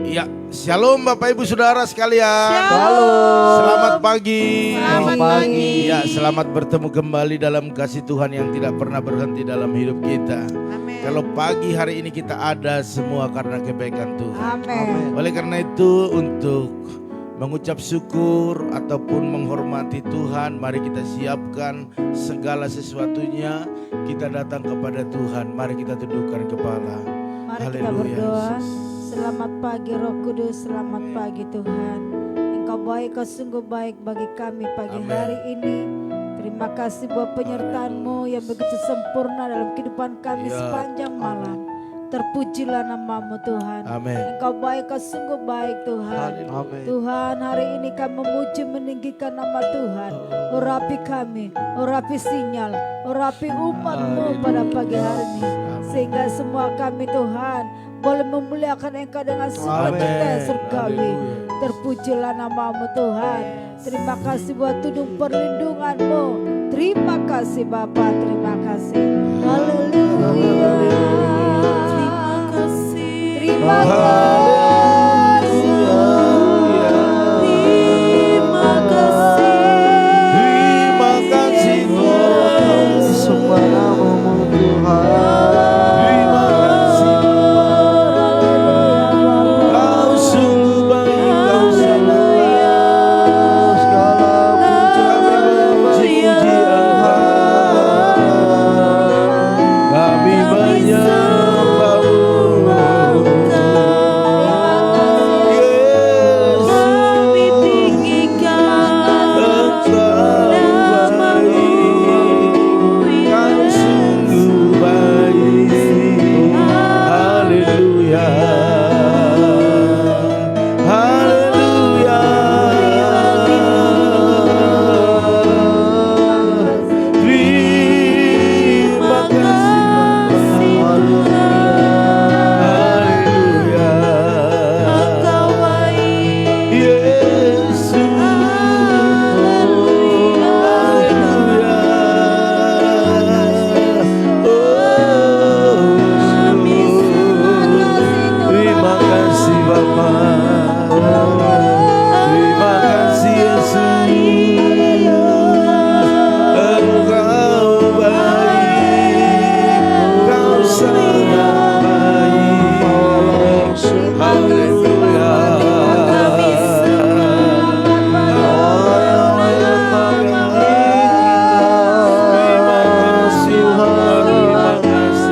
Ya, shalom Bapak Ibu Saudara sekalian. Shalom. Selamat pagi. Selamat pagi. Ya, selamat bertemu kembali dalam kasih Tuhan yang tidak pernah berhenti dalam hidup kita. Amin. Kalau pagi hari ini kita ada semua karena kebaikan Tuhan. Amin. Oleh karena itu untuk mengucap syukur ataupun menghormati Tuhan, mari kita siapkan segala sesuatunya. Kita datang kepada Tuhan, mari kita tundukkan kepala. Mari kita Haleluya, berdoa. Yesus. Selamat pagi Roh Kudus, selamat pagi Tuhan. Engkau baik, Kau sungguh baik bagi kami pagi Amin. hari ini. Terima kasih buat penyertaan-Mu yang begitu sempurna dalam kehidupan kami Ya. sepanjang malam. Terpujilah nama-Mu Tuhan. Amin. Engkau baik, Kau sungguh baik Tuhan. Amin. Tuhan, hari ini kami memuji meninggikan nama Tuhan. Urapi kami, urapi sinyal, urapi umat-Mu pada pagi hari ini. Sehingga semua kami Tuhan boleh memuliakan Engkau dengan sukacita yang surgawi. Terpujilah nama-Mu Tuhan. Terima kasih buat tudung perlindungan-Mu. Terima kasih Bapa, terima kasih. Haleluya. Terima kasih. Terima kasih. Terima kasih. Terima kasih Tuhan, Semua nama-Mu Tuhan. terima kasih. Kau sungguh baik, Kau sungguh baik. Segala Puji Engkau, kami menyembah-Mu. Yesus, Kami tinggikan Engkau baik, Kau sungguh baik. Haleluya, haleluya. Terima kasih, haleluya. Yesus, terima kasih Bapa, terima kasih Yesus. Engkau baik, Kau sangat baik. Haleluya. Terima kasih, terima kasih.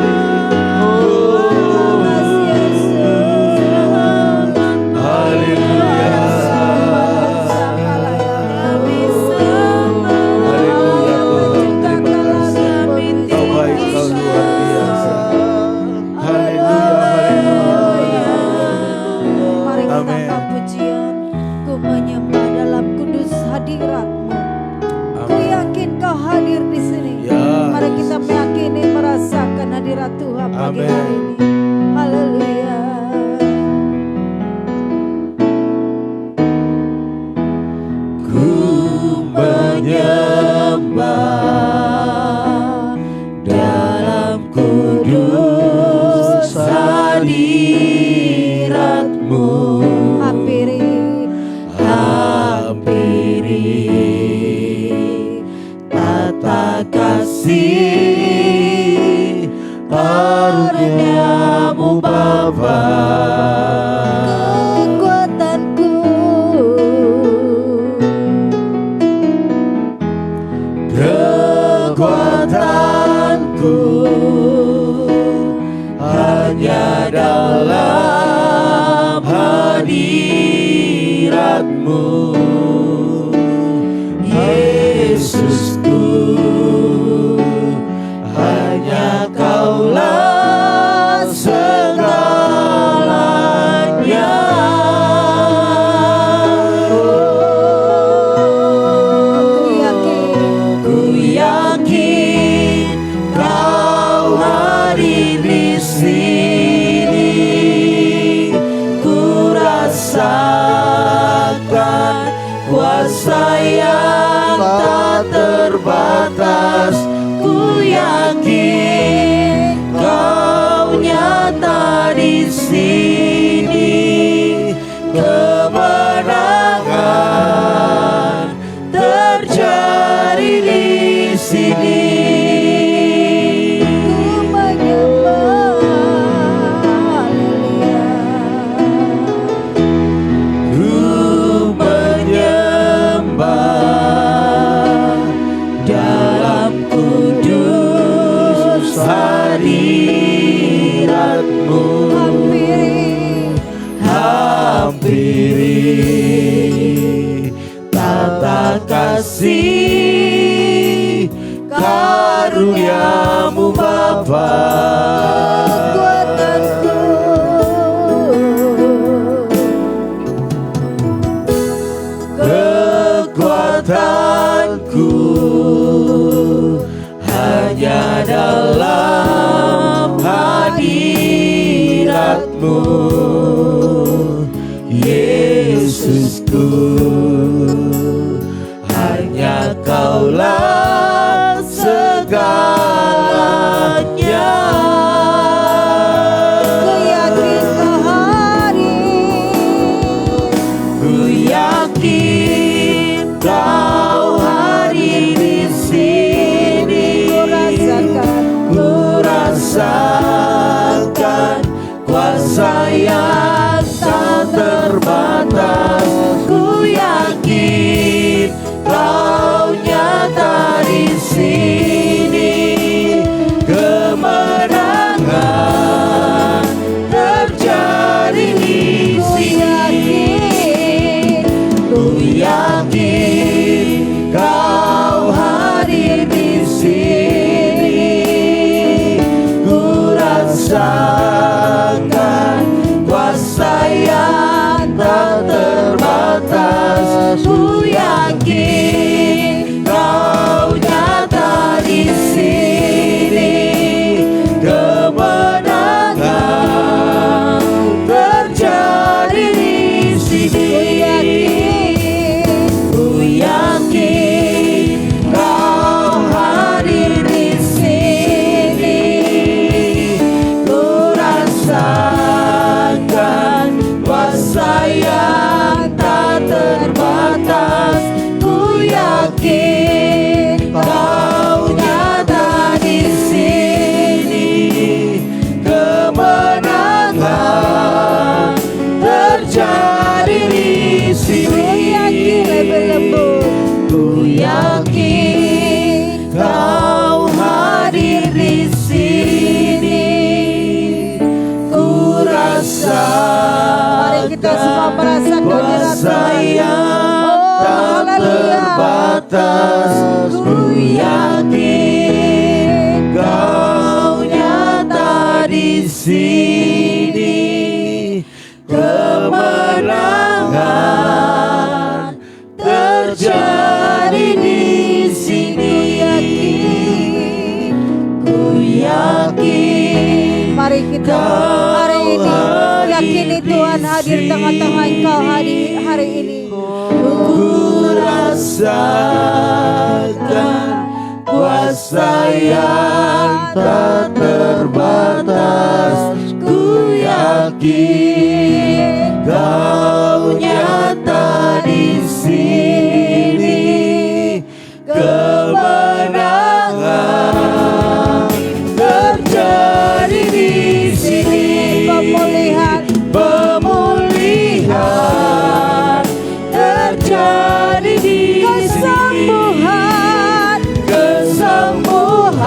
Haleluya. Haleluya Tuhan, terima kasih. Kau baik, Kau luar biasa. Haleluya, haleluya. Mari kita Amin. angkat pujian. Ku menyembah dalam kudus hadirat-Mu. Ku Amin. yakin Kau hadir di sini. Ya. Mari kita meyakini merasakan hadirat Tuhan pagi Amin. hari ini. Haleluya. Ku menyembah dalam kudus hadirat-Mu. Hampiri Tata kasih karunia-Mu Bapa. kekuatanku. Kekuatanku hanya dalam hadirat-Mu, Yesusku. Hanya Kaulah segalanya. Ku yakin Kau hadir di sini. Ku rasakan kuasa yang tak terbatas. Ku yakin Kau hadirat-Mu. Hampiri tata kasih karunia-Mu Bapa. Kekuatanku hanya dalam hadirat-Mu, Yesusku. Hanya Kaulah segalanya. Ku yakin Kau hadir di sini. Ku rasakan kuasa yang tak terbatas. Ku yakin Kau nyata di sini. Kemenangan terjadi di sini. Ku yakin Kau hadir di sini. Ku rasakan kuasa yang tak terbatas. Ku yakin Kau nyata di sini. Kemenangan terjadi di sini. Ku yakin Kau hadir di sini. Ku rasakan kuasa yang tak terbatas. Ku yakin Kau nyata di sini. Kemenangan terjadi di sini. Ku yakin Kau hadir di sini. Ku rasakan Mari kita semua merasakan kuasa yang tak terbatas. Ku yakin Kau nyata di sini. Kemenangan terjadi di sini. Ku yakin Mari kita hari ini yakini Tuhan hadir tengah-tengah engkau hari ini. ku rasakan kuasa yang tak terbatas. Ku yakin Kau nyata di sini. Kemenangan terjadi di sini. Pemulihan terjadi di sini. Kesembuhan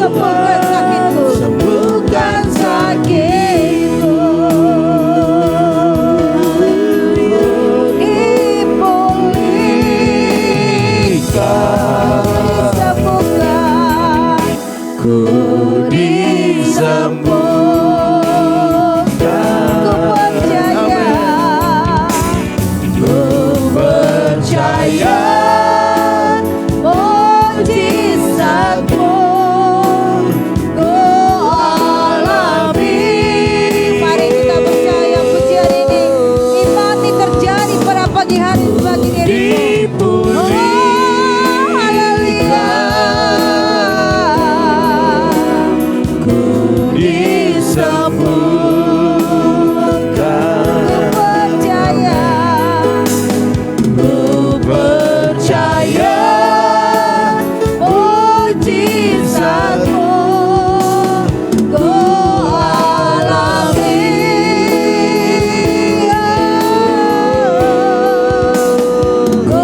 sembuhkan sakitku, sembuhkan sakitku. disembuhkan, Ku disembuhkan, ku percaya, ku percaya mujizatmu ku alami. Mari kita percaya pujian ini imani terjadi pada pagi hari bagi dirimu. Oh, haleluya. Ku disembuhkan, Ku percaya, ku percaya mujizatmu ku alami. Ku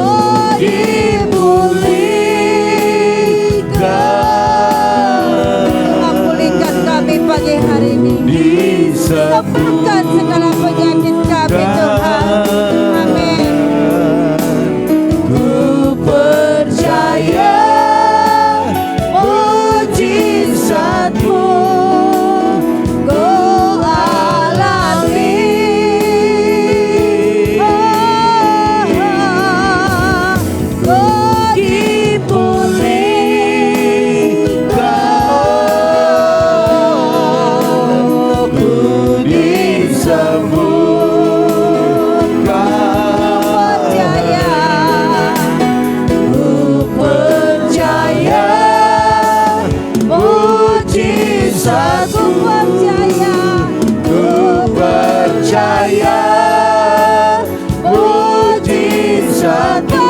dipulihkan, pulihkan kami pagi hari ini. Sembuhkan segala penyakit kami Tuhan. Amin. Ku percaya mujizatmu ku alami. Ku dipulihkan, ku disembuhkan. Ku percaya mujizatmu, ku percaya mujizatmu,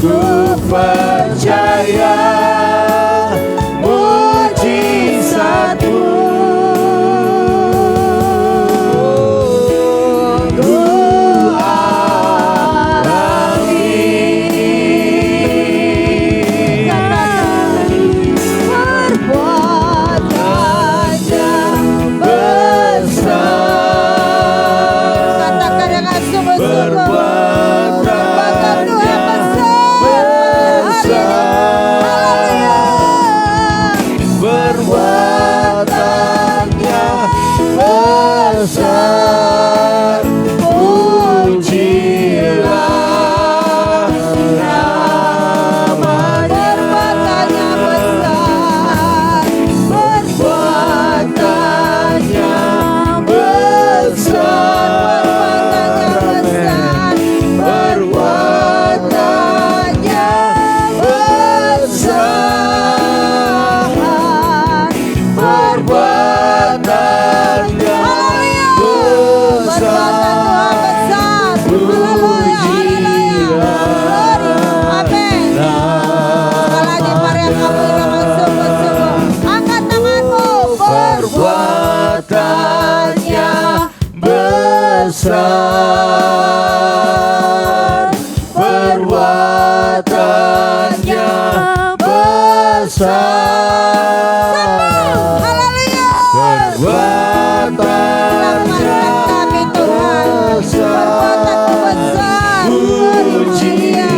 ku percaya mujizatmu, ku alami. Perbuatannya besar, Katakan dengan sungguh-sungguh. perbuatan Tuhan besar. perbuatannya besar. Pujilah namanya. Perbuatannya besar. Perbuatannya besar. Perbuatannya besar. Pujilah perbuatannya besar. Perbuatannya besar. Perbuatannya besar. Pujilah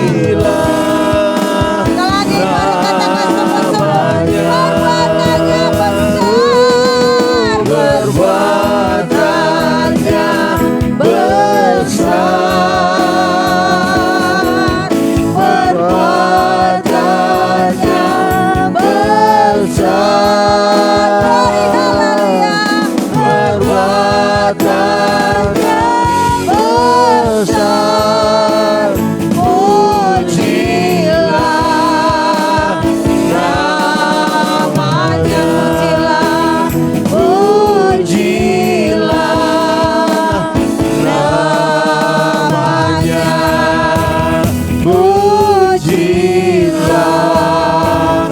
namanya. Perbuatannya besar. Perbuatannya besar. Perbuatannya besar. Pujilah namanya. Pujilah namanya. Pujilah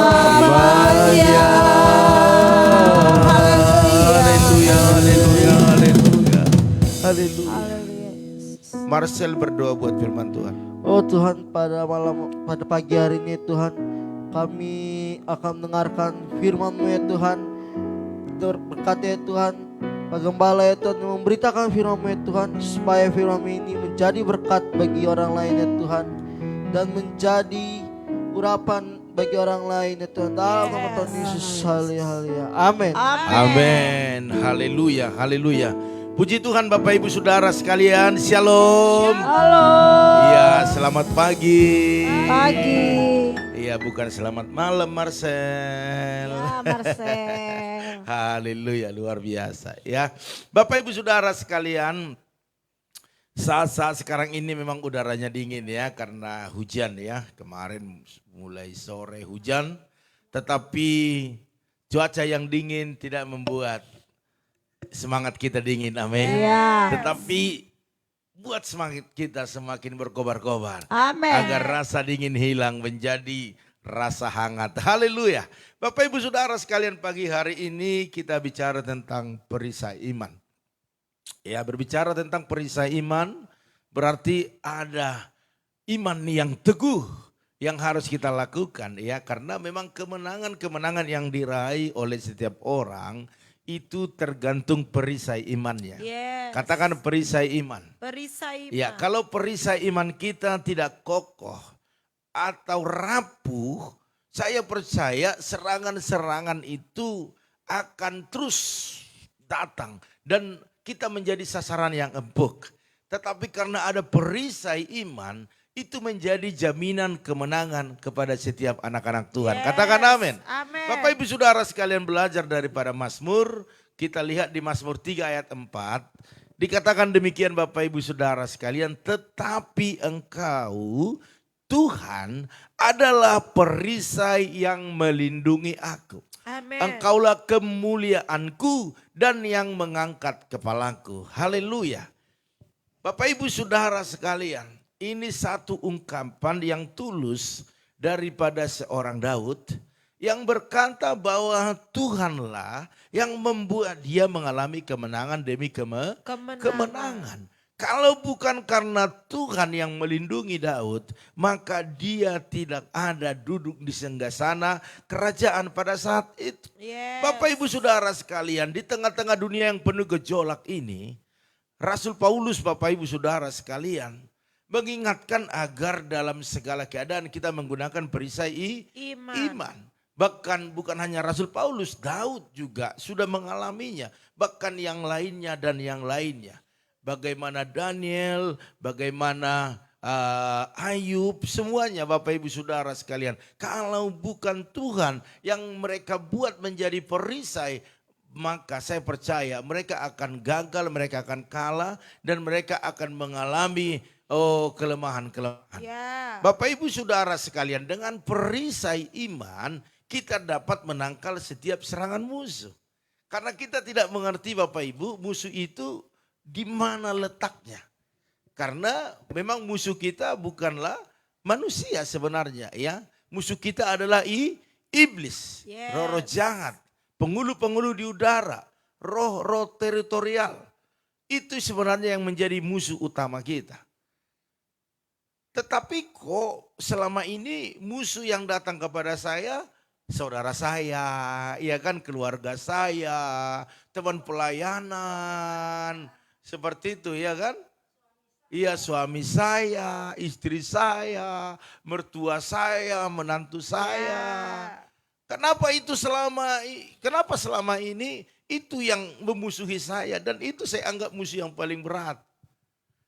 namanya. Haleluya, haleluya, haleluya. Haleluya. Marcel berdoa buat firman Tuhan. Oh Tuhan, pada pagi hari ini Tuhan, kami akan mendengarkan firman-Mu ya Tuhan. Berkati ya Tuhan, Pak Gembala ya Tuhan memberitakan firman-Mu ya Tuhan, supaya firman ini menjadi berkat bagi orang lain ya Tuhan, dan menjadi urapan bagi orang lain ya Tuhan. Dalam nama Tuhan Yesus, haleluya. Amin. Amin. Haleluya, haleluya. Puji Tuhan Bapak Ibu Saudara sekalian, Shalom. Halo. Iya, selamat pagi. Pagi. Iya, bukan selamat malam Marcel. Ya Marcel. Haleluya, luar biasa ya. Bapak Ibu Saudara sekalian, saat-saat sekarang ini memang udaranya dingin ya karena hujan ya. Kemarin mulai sore hujan, tetapi cuaca yang dingin tidak membuat semangat kita dingin, amin. Iya. Tetapi buat semangat kita semakin berkobar-kobar. Amin. Agar rasa dingin hilang menjadi rasa hangat. Haleluya. Bapak Ibu Saudara sekalian, pagi hari ini kita bicara tentang perisai iman. Ya, berbicara tentang perisai iman berarti ada iman yang teguh yang harus kita lakukan ya, karena memang kemenangan-kemenangan yang diraih oleh setiap orang itu tergantung perisai imannya. Yes. Katakan perisai iman. Perisai iman. Ya, kalau perisai iman kita tidak kokoh atau rapuh, saya percaya serangan-serangan itu akan terus datang dan kita menjadi sasaran yang empuk. Tetapi karena ada perisai iman, itu menjadi jaminan kemenangan kepada setiap anak-anak Tuhan. Yes. Katakan amin. Amin. Bapak Ibu Saudara sekalian, belajar daripada Mazmur, kita lihat di Mazmur 3 ayat 4, dikatakan demikian Bapak Ibu Saudara sekalian, tetapi engkau Tuhan adalah perisai yang melindungi aku. Amin. Engkaulah kemuliaanku dan yang mengangkat kepalaku. Haleluya. Bapak Ibu Saudara sekalian, ini satu ungkapan yang tulus daripada seorang Daud yang berkata bahwa Tuhanlah yang membuat dia mengalami kemenangan demi kemenangan. Kalau bukan karena Tuhan yang melindungi Daud, maka dia tidak ada duduk di singgasana kerajaan pada saat itu. Yes. Bapak Ibu Saudara sekalian, di tengah-tengah dunia yang penuh gejolak ini, Rasul Paulus Bapak Ibu Saudara sekalian mengingatkan agar dalam segala keadaan kita menggunakan perisai iman. Bahkan bukan hanya Rasul Paulus, Daud juga sudah mengalaminya. Bahkan yang lainnya dan yang lainnya. Bagaimana Daniel, bagaimana Ayub, semuanya Bapak Ibu Saudara sekalian. Kalau bukan Tuhan yang mereka buat menjadi perisai, maka saya percaya mereka akan gagal, mereka akan kalah, dan mereka akan mengalami kelemahan-kelemahan. Yeah. Bapak Ibu Saudara sekalian, dengan perisai iman kita dapat menangkal setiap serangan musuh. Karena kita tidak mengerti Bapak Ibu, musuh itu di mana letaknya. Karena memang musuh kita bukanlah manusia sebenarnya ya. Musuh kita adalah iblis, Yes. roh-roh jahat, penghulu-penghulu di udara, roh-roh teritorial. Itu sebenarnya yang menjadi musuh utama kita. Tetapi kok selama ini musuh yang datang kepada saya, saudara saya, ya kan, keluarga saya, teman pelayanan, seperti itu ya kan. Iya, suami saya, istri saya, mertua saya, menantu saya. Kenapa selama ini itu yang memusuhi saya, dan itu saya anggap musuh yang paling berat.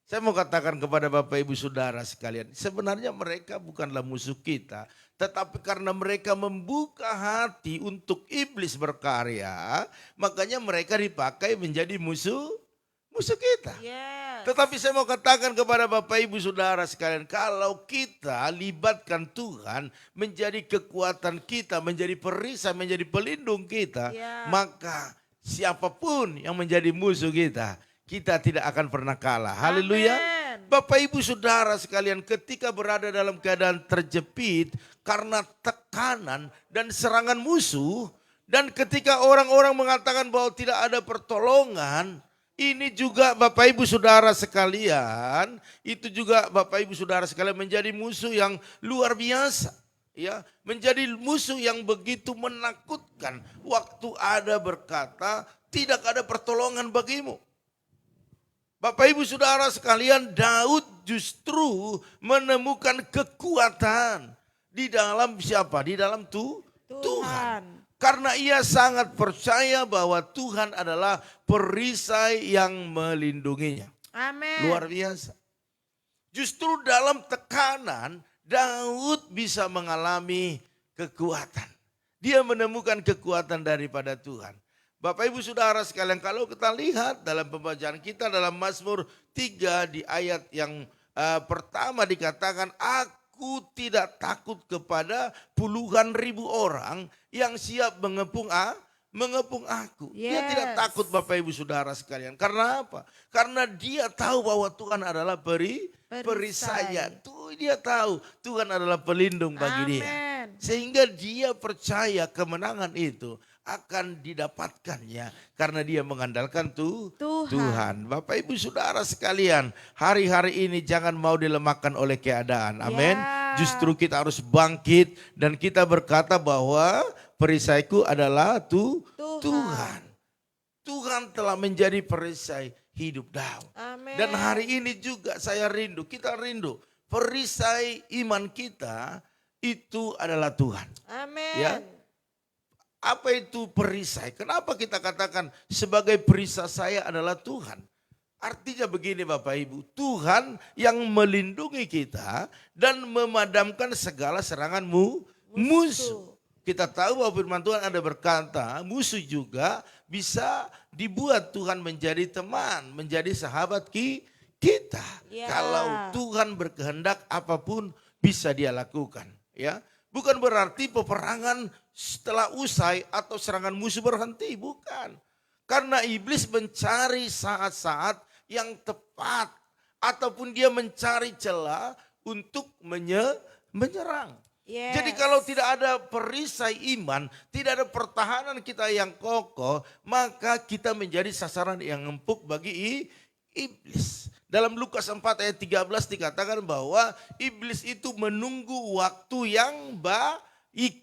Saya mau katakan kepada Bapak Ibu Saudara sekalian, sebenarnya mereka bukanlah musuh kita, tetapi karena mereka membuka hati untuk iblis berkarya, makanya mereka dipakai menjadi musuh kita. Yes. Tetapi saya mau katakan kepada Bapak Ibu Saudara sekalian, kalau kita libatkan Tuhan menjadi kekuatan kita, menjadi perisai, menjadi pelindung kita, Yeah. maka siapapun yang menjadi musuh kita tidak akan pernah kalah. Haleluya. Amen. Bapak Ibu Saudara sekalian, ketika berada dalam keadaan terjepit karena tekanan dan serangan musuh, dan ketika orang-orang mengatakan bahwa tidak ada pertolongan, ini juga Bapak Ibu Saudara sekalian, itu juga Bapak Ibu Saudara sekalian menjadi musuh yang luar biasa. Ya, menjadi musuh yang begitu menakutkan. Waktu ada berkata, tidak ada pertolongan bagimu. Bapak Ibu Saudara sekalian, Daud justru menemukan kekuatan di dalam siapa? Di dalam Tuhan. Karena ia sangat percaya bahwa Tuhan adalah perisai yang melindunginya. Amin. Luar biasa. Justru dalam tekanan, Daud bisa mengalami kekuatan. Dia menemukan kekuatan daripada Tuhan. Bapak Ibu Saudara sekalian, kalau kita lihat dalam pembacaan kita dalam Mazmur 3 di ayat yang pertama dikatakan, aku tidak takut kepada puluhan ribu orang yang siap mengepung aku. Dia Yes. tidak takut Bapak Ibu Saudara sekalian. Karena apa? Karena dia tahu bahwa Tuhan adalah perisainya. Dia tahu Tuhan adalah pelindung bagi dia. Amin. Sehingga dia percaya kemenangan itu akan didapatkannya karena dia mengandalkan Tuhan. Bapak Ibu Saudara sekalian, hari-hari ini jangan mau dilemahkan oleh keadaan. Amin. Ya. Justru kita harus bangkit dan kita berkata bahwa perisaiku adalah Tuhan. Tuhan telah menjadi perisai hidup Daud. Amin. Dan hari ini juga kita rindu perisai iman kita itu adalah Tuhan. Amin. Ya. Apa itu perisai? Kenapa kita katakan sebagai perisai saya adalah Tuhan? Artinya begini Bapak Ibu, Tuhan yang melindungi kita dan memadamkan segala serangan musuh. Kita tahu bahwa firman Tuhan ada berkata, musuh juga bisa dibuat Tuhan menjadi teman, menjadi sahabat kita. Ya. Kalau Tuhan berkehendak apapun bisa dia lakukan. Ya, bukan berarti peperangan setelah usai atau serangan musuh berhenti, bukan. Karena iblis mencari saat-saat yang tepat ataupun dia mencari celah untuk menyerang. Yes. Jadi kalau tidak ada perisai iman, tidak ada pertahanan kita yang kokoh, maka kita menjadi sasaran yang empuk bagi iblis. Dalam Lukas 4 ayat 13 dikatakan bahwa iblis itu menunggu waktu yang baik.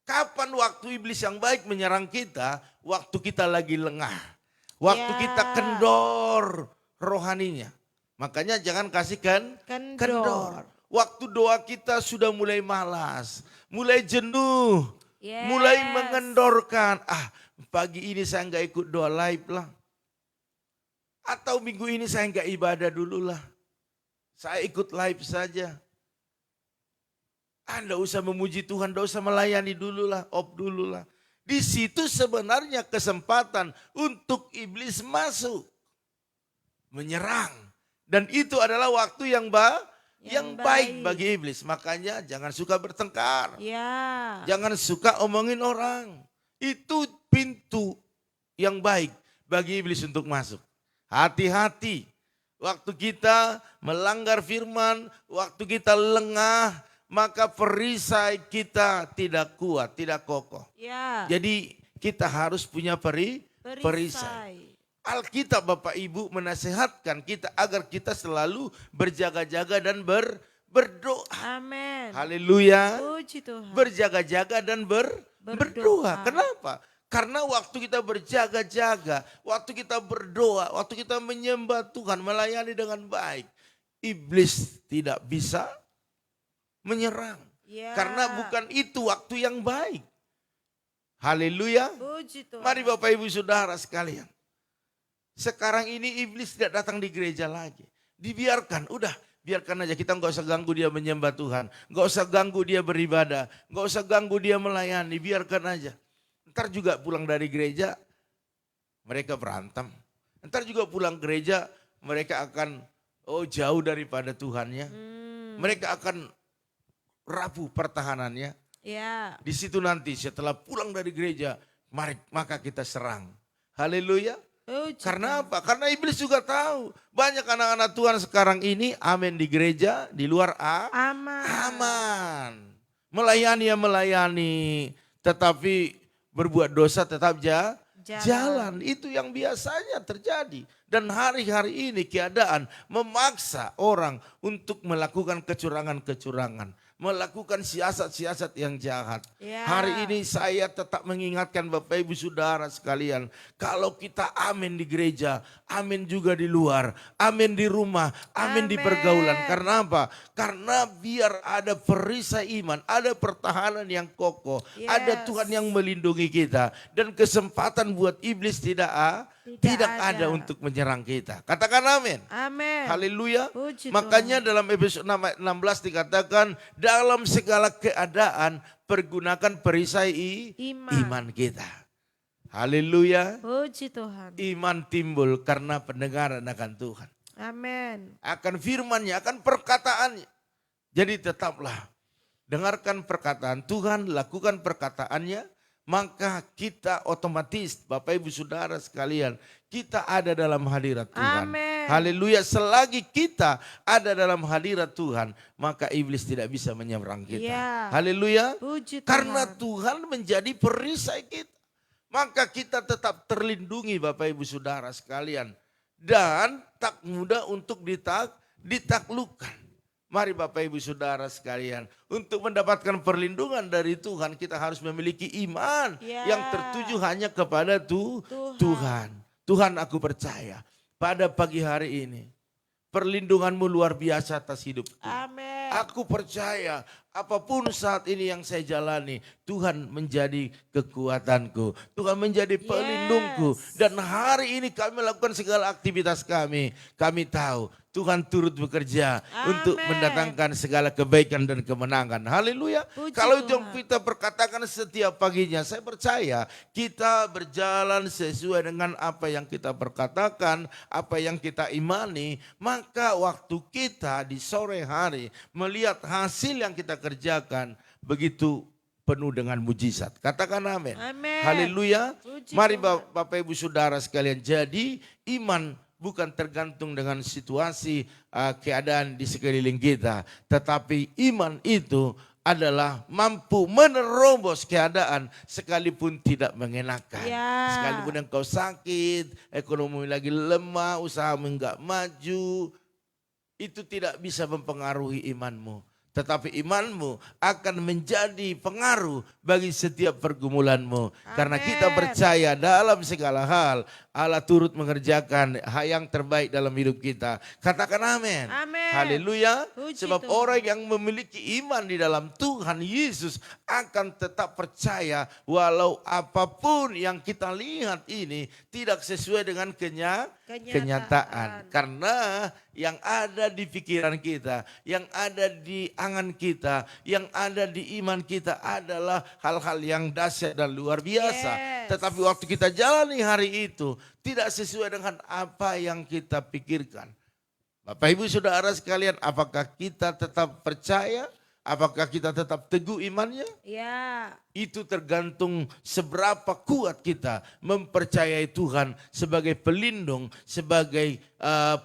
Kapan waktu iblis yang baik menyerang kita? Waktu kita lagi lengah. Waktu Ya. kita kendor rohaninya. Makanya jangan kasihkan kendor. Waktu doa kita sudah mulai malas, mulai jenuh, Yes. mulai mengendorkan. Pagi ini saya nggak ikut doa live lah. Atau minggu ini saya nggak ibadah dulu lah. Saya ikut live saja. Anda usah memuji Tuhan, nggak usah melayani dulu lah, dulu lah. Di situ sebenarnya kesempatan untuk iblis masuk, menyerang. Dan itu adalah waktu yang baik bagi iblis. Makanya jangan suka bertengkar. Ya. Jangan suka omongin orang. Itu pintu yang baik bagi iblis untuk masuk. Hati-hati. Waktu kita melanggar firman, waktu kita lengah, maka perisai kita tidak kuat, tidak kokoh. Ya. Jadi kita harus punya perisai. Alkitab Bapak Ibu menasehatkan kita agar kita selalu berjaga-jaga dan berdoa. Amin. Haleluya. Puji Tuhan. Berjaga-jaga dan berdoa. Kenapa? Karena waktu kita berjaga-jaga, waktu kita berdoa, waktu kita menyembah Tuhan, melayani dengan baik, iblis tidak bisa menyerang. Ya. Karena bukan itu waktu yang baik. Haleluya. Puji Tuhan. Mari Bapak Ibu Saudara sekalian. Sekarang ini iblis tidak datang di gereja lagi. Dibiarkan, biarkan aja, kita nggak usah ganggu dia menyembah Tuhan. Nggak usah ganggu dia beribadah. Nggak usah ganggu dia melayani, biarkan aja. Ntar juga pulang dari gereja, mereka berantem. Ntar juga pulang gereja, mereka akan jauh daripada Tuhannya. Mereka akan rapuh pertahanannya. Ya. Di situ nanti setelah pulang dari gereja, maka kita serang. Haleluya. Puji Karena apa? Karena iblis juga tahu. Banyak anak-anak Tuhan sekarang ini, amin, di gereja, di luar aman. Melayani ya melayani, tetapi berbuat dosa tetap jalan. Itu yang biasanya terjadi. Dan hari-hari ini keadaan memaksa orang untuk melakukan kecurangan-kecurangan. melakukan siasat-siasat yang jahat. Ya. Hari ini saya tetap mengingatkan Bapak Ibu Saudara sekalian, kalau kita amin di gereja, amin juga di luar, amin di rumah, amin di Amin. pergaulan. Karena apa? Karena biar ada perisai iman, ada pertahanan yang kokoh, ada Yes. Tuhan yang melindungi kita, dan kesempatan buat iblis tidak ada ada. untuk menyerang kita. Katakan amin. Amin. Haleluya. Puji Makanya dalam Efesus 6 ayat 16 dikatakan, dalam segala keadaan pergunakan perisai iman kita. Haleluya. Puji Tuhan. Iman timbul karena pendengaran akan Tuhan, Amin. akan firman-Nya, akan perkataannya. Jadi tetaplah dengarkan perkataan Tuhan, lakukan perkataannya, maka kita otomatis Bapak Ibu Saudara sekalian, kita ada dalam hadirat Tuhan. Amin. Haleluya. Selagi kita ada dalam hadirat Tuhan, maka iblis tidak bisa menyerang kita. Ya. Haleluya. Puji Tuhan. Karena Tuhan menjadi perisai kita, maka kita tetap terlindungi Bapak Ibu Saudara sekalian. Dan tak mudah untuk ditaklukkan. Mari Bapak Ibu Saudara sekalian, untuk mendapatkan perlindungan dari Tuhan, kita harus memiliki iman Ya. yang tertuju hanya kepada Tuhan. Tuhan, aku percaya pada pagi hari ini perlindunganmu luar biasa atas hidupku. Amin. Aku percaya apapun saat ini yang saya jalani, Tuhan menjadi kekuatanku. Tuhan menjadi pelindungku. Dan hari ini kami melakukan segala aktivitas kami. Kami tahu Tuhan turut bekerja untuk Amin. mendatangkan segala kebaikan dan kemenangan. Haleluya. Puji Kalau itu yang Tuhan. kita perkatakan setiap paginya, saya percaya kita berjalan sesuai dengan apa yang kita perkatakan, apa yang kita imani, maka waktu kita di sore hari melihat hasil yang kita kerjakan begitu penuh dengan mujizat. Katakan amin. Amin. Haleluya. Puji Mari Tuhan. Bapak Ibu Saudara sekalian, jadi iman bukan tergantung dengan situasi keadaan di sekeliling kita, tetapi iman itu adalah mampu menerobos keadaan sekalipun tidak mengenakan. Ya. Sekalipun engkau sakit, ekonomi lagi lemah, usahamu enggak maju, itu tidak bisa mempengaruhi imanmu. Tetapi imanmu akan menjadi pengaruh bagi setiap pergumulanmu. Karena kita percaya dalam segala hal Allah turut mengerjakan hal yang terbaik dalam hidup kita. Katakan amin. Amin. Haleluya. Puji Sebab Tuhan. orang yang memiliki iman di dalam Tuhan Yesus akan tetap percaya walau apapun yang kita lihat ini tidak sesuai dengan kenyataan. Karena yang ada di pikiran kita, yang ada di angan kita, yang ada di iman kita adalah hal-hal yang dahsyat dan luar biasa. Yes. Tetapi waktu kita jalani hari itu tidak sesuai dengan apa yang kita pikirkan. Bapak Ibu Saudara sekalian, apakah kita tetap percaya? Apakah kita tetap teguh imannya? Ya. Itu tergantung seberapa kuat kita mempercayai Tuhan sebagai pelindung, sebagai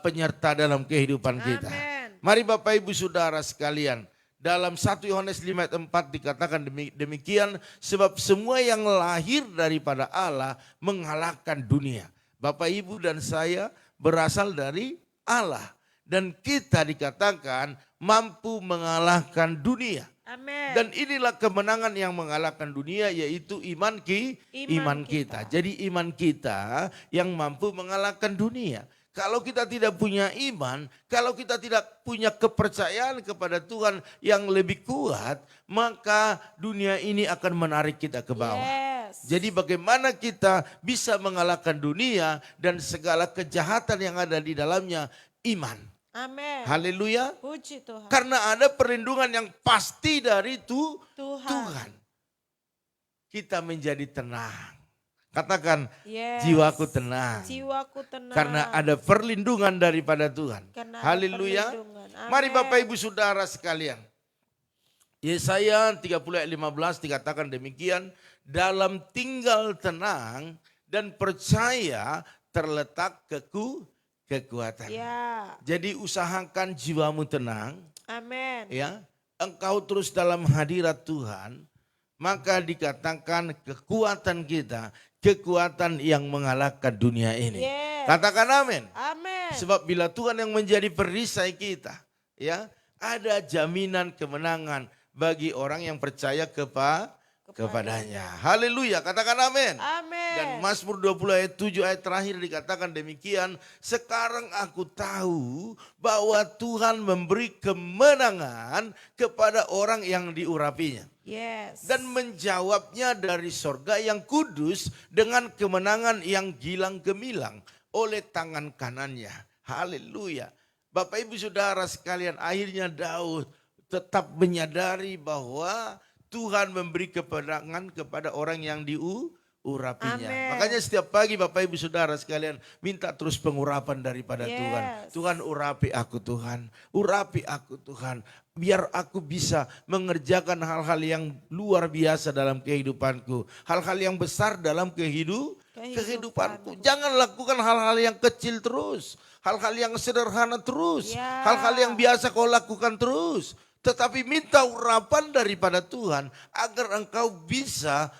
penyerta dalam kehidupan kita. Amin. Mari Bapak Ibu Saudara sekalian, dalam 1 Yohanes 5 ayat 4 dikatakan demikian, sebab semua yang lahir daripada Allah mengalahkan dunia. Bapak Ibu dan saya berasal dari Allah. Dan kita dikatakan mampu mengalahkan dunia. Amin. Dan inilah kemenangan yang mengalahkan dunia, yaitu iman kita. Jadi iman kita yang mampu mengalahkan dunia. Kalau kita tidak punya iman, kalau kita tidak punya kepercayaan kepada Tuhan yang lebih kuat, maka dunia ini akan menarik kita ke bawah. Yes. Jadi bagaimana kita bisa mengalahkan dunia dan segala kejahatan yang ada di dalamnya? Iman. Amin. Haleluya. Puji Tuhan. Karena ada perlindungan yang pasti dari Tuhan. Tuhan. Kita menjadi tenang. Katakan, Yes. jiwaku tenang. Jiwaku tenang. Karena ada perlindungan daripada Tuhan. Karena ada Haleluya. perlindungan. Amin. Mari Bapak Ibu Saudara sekalian. Yesaya 30 ayat 15 dikatakan demikian. Dalam tinggal tenang dan percaya terletak kekuatan. Ya. Jadi usahakan jiwamu tenang. Amin. Ya, engkau terus dalam hadirat Tuhan, maka dikatakan kekuatan kita, kekuatan yang mengalahkan dunia ini. Yes. Katakan amin. Amin. Sebab bila Tuhan yang menjadi perisai kita, ya, ada jaminan kemenangan bagi orang yang percaya kepadanya. Haleluya, katakan amin. Amin. Dan Mazmur 20 ayat 7 ayat terakhir dikatakan demikian. Sekarang aku tahu bahwa Tuhan memberi kemenangan kepada orang yang diurapinya. Yes. Dan menjawabnya dari sorga yang kudus dengan kemenangan yang gilang gemilang oleh tangan kanannya. Haleluya. Bapak ibu saudara sekalian, akhirnya Daud tetap menyadari bahwa Tuhan memberi kemenangan kepada orang yang diurapinya. Amen. Makanya setiap pagi Bapak ibu saudara sekalian minta terus pengurapan daripada Tuhan. Yes. Tuhan urapi aku Tuhan, urapi aku Tuhan. Biar aku bisa mengerjakan hal-hal yang luar biasa dalam kehidupanku. Hal-hal yang besar dalam kehidupanku. Jangan lakukan hal-hal yang kecil terus. Hal-hal yang sederhana terus. Ya. Hal-hal yang biasa kau lakukan terus. Tetapi minta urapan daripada Tuhan agar engkau bisa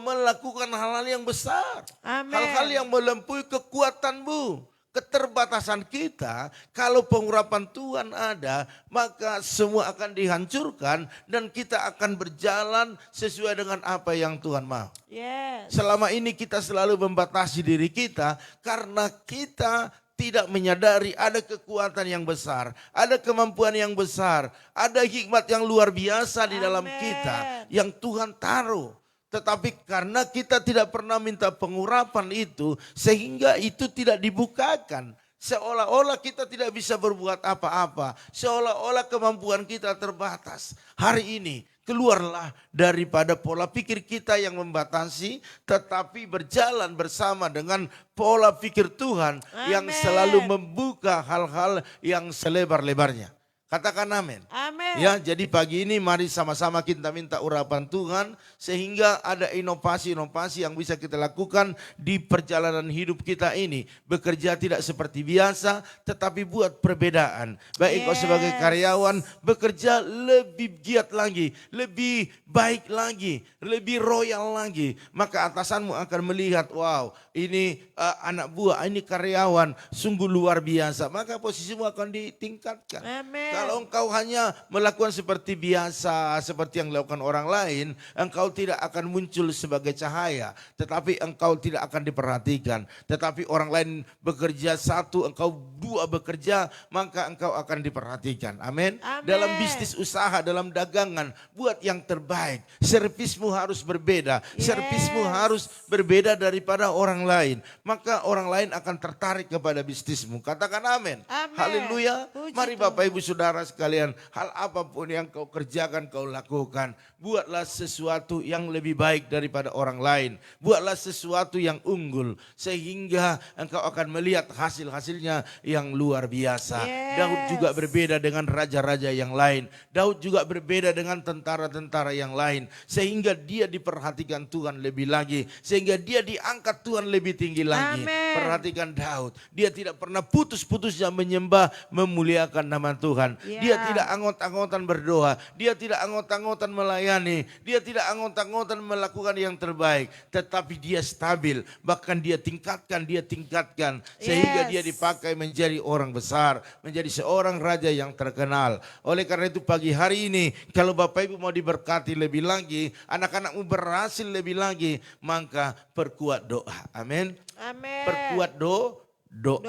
melakukan hal-hal yang besar. Amin. Hal-hal yang melampaui kekuatanmu. Keterbatasan kita, kalau pengurapan Tuhan ada, maka semua akan dihancurkan dan kita akan berjalan sesuai dengan apa yang Tuhan mau. Yes. Selama ini kita selalu membatasi diri kita karena kita tidak menyadari ada kekuatan yang besar, ada kemampuan yang besar, ada hikmat yang luar biasa di dalam Amen. kita yang Tuhan taruh. Tetapi karena kita tidak pernah minta pengurapan itu, sehingga itu tidak dibukakan. Seolah-olah kita tidak bisa berbuat apa-apa. Seolah-olah kemampuan kita terbatas. Hari ini keluarlah daripada pola pikir kita yang membatasi, tetapi berjalan bersama dengan pola pikir Tuhan yang Amen. selalu membuka hal-hal yang selebar-lebarnya. Katakan amin. Amin. Ya, jadi pagi ini mari sama-sama kita minta urapan Tuhan sehingga ada inovasi-inovasi yang bisa kita lakukan di perjalanan hidup kita ini. Bekerja tidak seperti biasa tetapi buat perbedaan. Baik kau sebagai karyawan bekerja lebih giat lagi, lebih baik lagi, lebih royal lagi. Maka atasanmu akan melihat, wow, ini anak buah, ini karyawan sungguh luar biasa. Maka posisimu akan ditingkatkan. Amin. Kalau engkau hanya melakukan seperti biasa, seperti yang dilakukan orang lain, engkau tidak akan muncul sebagai cahaya. Tetapi engkau tidak akan diperhatikan. Tetapi orang lain bekerja satu, engkau dua bekerja, maka engkau akan diperhatikan. Amin. Amin. Dalam bisnis usaha, dalam dagangan, buat yang terbaik. Servismu harus berbeda. Yes. Servismu harus berbeda daripada orang lain. Maka orang lain akan tertarik kepada bisnismu. Katakan amin. Amin. Haleluya. Puji Mari Tuhan. Bapak Ibu Saudara sekalian, hal apapun yang kau kerjakan, kau lakukan. Buatlah sesuatu yang lebih baik daripada orang lain. Buatlah sesuatu yang unggul. Sehingga engkau akan melihat hasil-hasilnya yang luar biasa. Yes. Daud juga berbeda dengan raja-raja yang lain. Daud juga berbeda dengan tentara-tentara yang lain. Sehingga dia diperhatikan Tuhan lebih lagi. Sehingga dia diangkat Tuhan lebih tinggi lagi. Amin. Perhatikan Daud. Dia tidak pernah putus-putusnya menyembah, memuliakan nama Tuhan. Ya. Dia tidak anggot-anggotan berdoa. Dia tidak anggot-anggotan melayani. Dia tidak anggot-anggotan melakukan yang terbaik. Tetapi dia stabil. Bahkan dia tingkatkan. Sehingga Yes. dia dipakai menjadi orang besar. Menjadi seorang raja yang terkenal. Oleh karena itu pagi hari ini, kalau Bapak Ibu mau diberkati lebih lagi, anak-anakmu berhasil lebih lagi, maka perkuat doa. Amin. Amin. Perkuat doa. Doa.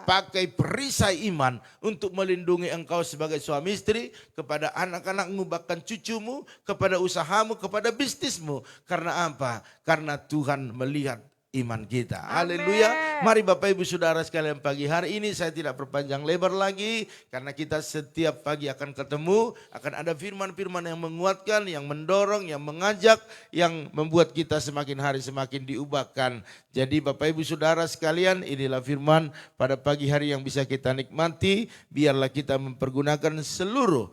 Pakai perisai iman untuk melindungi engkau sebagai suami istri, kepada anak-anakmu, bahkan cucumu, kepada usahamu, kepada bisnismu. Karena apa? Karena Tuhan melihat iman kita. Amin. Haleluya. Mari Bapak Ibu Saudara sekalian, pagi hari ini saya tidak perpanjang lebar lagi. Karena kita setiap pagi akan ketemu. Akan ada firman-firman yang menguatkan, yang mendorong, yang mengajak. Yang membuat kita semakin hari semakin diubahkan. Jadi Bapak Ibu Saudara sekalian, inilah firman pada pagi hari yang bisa kita nikmati. Biarlah kita mempergunakan seluruh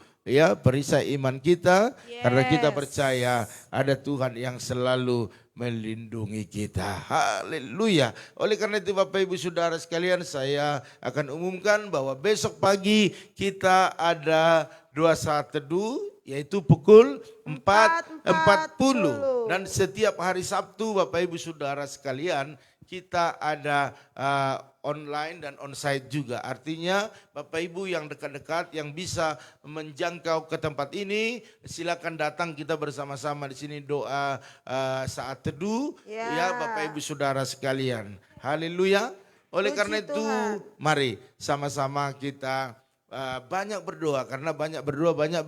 perisai iman kita. Karena kita Yes. percaya ada Tuhan yang selalu melindungi kita. Haleluya. Oleh karena itu Bapak Ibu Saudara sekalian, saya akan umumkan bahwa besok pagi kita ada doa saat teduh, yaitu pukul 4.40. Dan setiap hari Sabtu Bapak Ibu Saudara sekalian, kita ada online dan onsite juga. Artinya Bapak Ibu yang dekat-dekat yang bisa menjangkau ke tempat ini, silakan datang kita bersama-sama di sini doa saat teduh ya Bapak Ibu Saudara sekalian. Haleluya. Oleh Puji karena itu Tuhan. mari sama-sama kita banyak berdoa, karena banyak berdoa banyak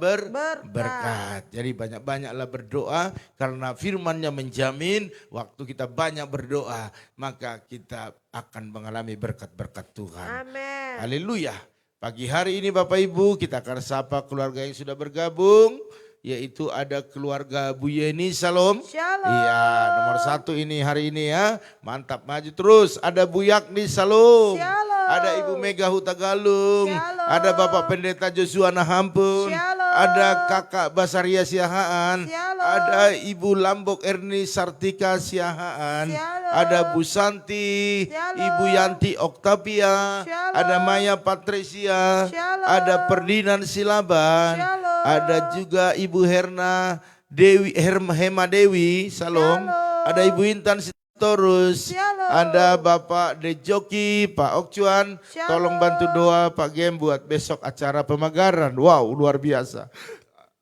berkat. Jadi banyak-banyaklah berdoa karena firman-Nya menjamin waktu kita banyak berdoa maka kita akan mengalami berkat-berkat Tuhan. Amin. Haleluya. Pagi hari ini Bapak Ibu kita akan sapa keluarga yang sudah bergabung, yaitu ada keluarga Bu Yeni. Shalom. Shalom. Iya, nomor 1 ini hari ini ya. Mantap, maju terus. Ada Bu Yakni. Shalom. Shalom. Ada Ibu Mega Huta Galung. Shalom. Ada Bapak Pendeta Joshua Nahampun. Shalom. Ada Kakak Basaria Siahaan. Shalom. Ada Ibu Lambok Erni Sartika Siahaan. Shalom. Ada Bu Santi. Shalom. Ibu Yanti Oktavia. Shalom. Ada Maya Patricia. Shalom. Ada Perdinan Silaban. Shalom. Ada juga Ibu Herna Dewi, Hema Dewi. Shalom. Shalom. Ada Ibu Intan Sitorus. Shalom. Ada Bapak Dejoki, Pak Okcuan. Shalom. Tolong bantu doa Pak Gem buat besok acara pemagaran. Wow, luar biasa.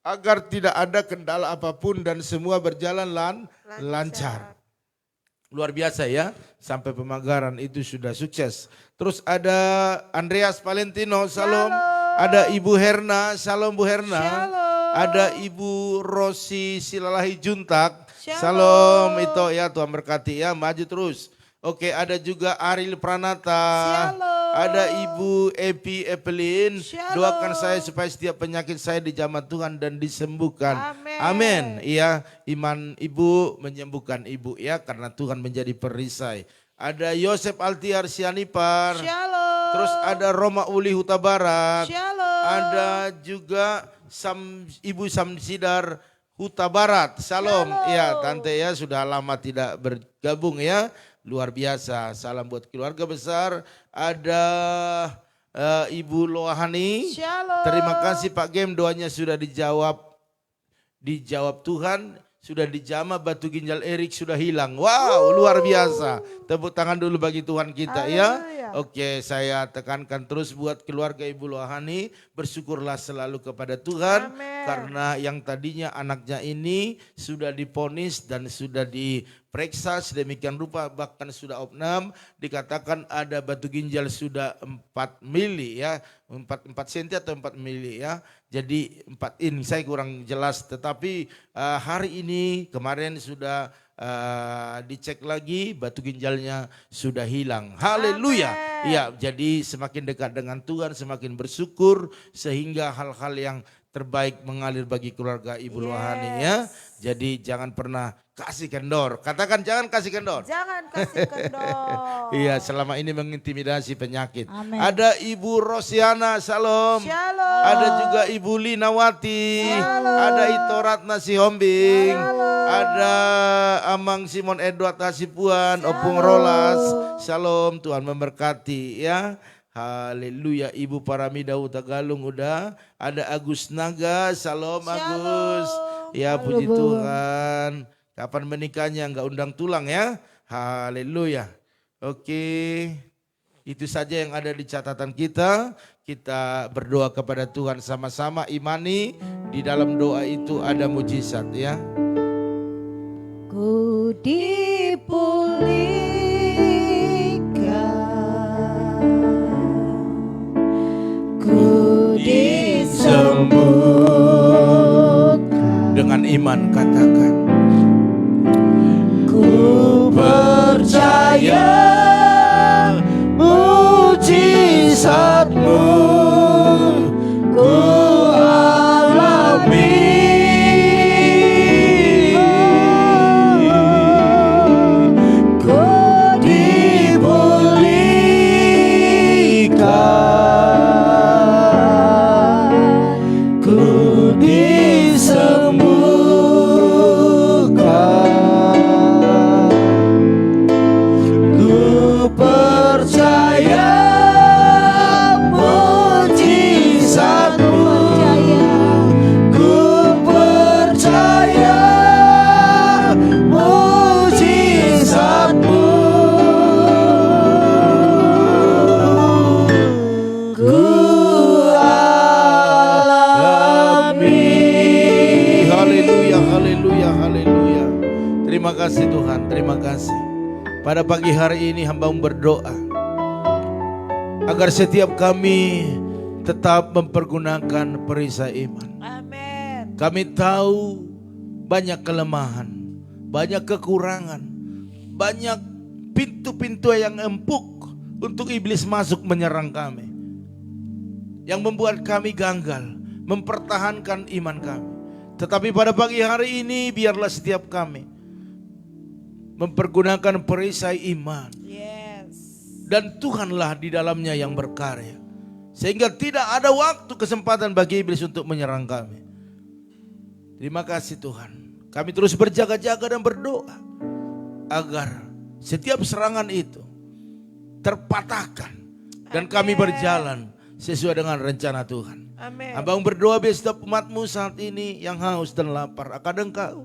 Agar tidak ada kendala apapun dan semua berjalan lancar. Luar biasa ya, sampai pemagaran itu sudah sukses. Terus ada Andreas Valentino, salam. Ada Ibu Herna, salam Bu Herna. Shalom. Ada Ibu Rosi Silalahi Juntak, Shalom. salam itu ya, Tuhan berkati ya, maju terus. Oke, ada juga Aril Pranata. Shalom. Ada Ibu Epi Evelyn. Shalom. Doakan saya supaya setiap penyakit saya dijamah Tuhan dan disembuhkan. Amin. Amin. Iya, iman Ibu menyembuhkan Ibu ya, karena Tuhan menjadi perisai. Ada Yosef Altiar Sianipar. Shalom. Terus ada Roma Uli Huta Barat. Shalom. Ada juga Ibu Samsidar Huta Barat. Salam. Shalom. Ya, tante ya sudah lama tidak bergabung ya. Luar biasa. Salam buat keluarga besar. Ada Ibu Loahani. Shalom. Terima kasih Pak Gem, doanya sudah dijawab. Dijawab Tuhan. Sudah dijamah, batu ginjal Erik sudah hilang. Wow, luar biasa. Tepuk tangan dulu bagi Tuhan kita ya. Haleluya. Oke, saya tekankan terus buat keluarga Ibu Lohani, bersyukurlah selalu kepada Tuhan. Amin. Karena yang tadinya anaknya ini sudah diponis dan sudah diperiksa sedemikian rupa, bahkan sudah opnam, dikatakan ada batu ginjal sudah 4 mili ya, 4 senti atau 4 mili ya. Jadi 4 in, saya kurang jelas, tetapi hari ini kemarin sudah dicek lagi batu ginjalnya sudah hilang. Haleluya. Amen. Ya, jadi semakin dekat dengan Tuhan, semakin bersyukur sehingga hal-hal yang terbaik mengalir bagi keluarga Ibu Lohani ya. Jadi jangan pernah kasih kendor. Katakan jangan kasih kendor. Jangan kasih kendor. Iya, selama ini mengintimidasi penyakit. Amin. Ada Ibu Rosiana, salam. Shalom. Ada juga Ibu Linawati. Shalom. Ada Ito Ratna Sihombing. Shalom. Ada Amang Simon Edward Hasipuan, Opung Rolas. Shalom, Tuhan memberkati ya. Haleluya. Ibu Paramida Huta Galung udah. Ada Agus Naga, salam Agus. Ya, puji Tuhan. Kapan menikahnya, enggak undang tulang ya. Haleluya. Oke. Itu saja yang ada di catatan kita. Kita berdoa kepada Tuhan sama-sama, imani di dalam doa itu ada mujizat ya. Ku dipulihkan, ku disembuhkan, Dengan iman katakan. ku percaya mujizatmu ku alami. Ku dipulihkan, ku disembuhkan. Terima kasih Tuhan, terima kasih. Pada pagi hari ini hamba-Mu berdoa agar setiap kami tetap mempergunakan perisai iman. Amin. Kami tahu banyak kelemahan, banyak kekurangan, banyak pintu-pintu yang empuk untuk iblis masuk menyerang kami, yang membuat kami gagal mempertahankan iman kami. Tetapi pada pagi hari ini biarlah setiap kami mempergunakan perisai iman, Yes. dan Tuhanlah di dalamnya yang berkarya, sehingga tidak ada waktu kesempatan bagi iblis untuk menyerang kami. Terima kasih Tuhan. Kami terus berjaga-jaga dan berdoa agar setiap serangan itu terpatahkan dan kami berjalan sesuai dengan rencana Tuhan. Amin. Abang berdoa biar setiap umat-Mu saat ini yang haus dan lapar akan Engkau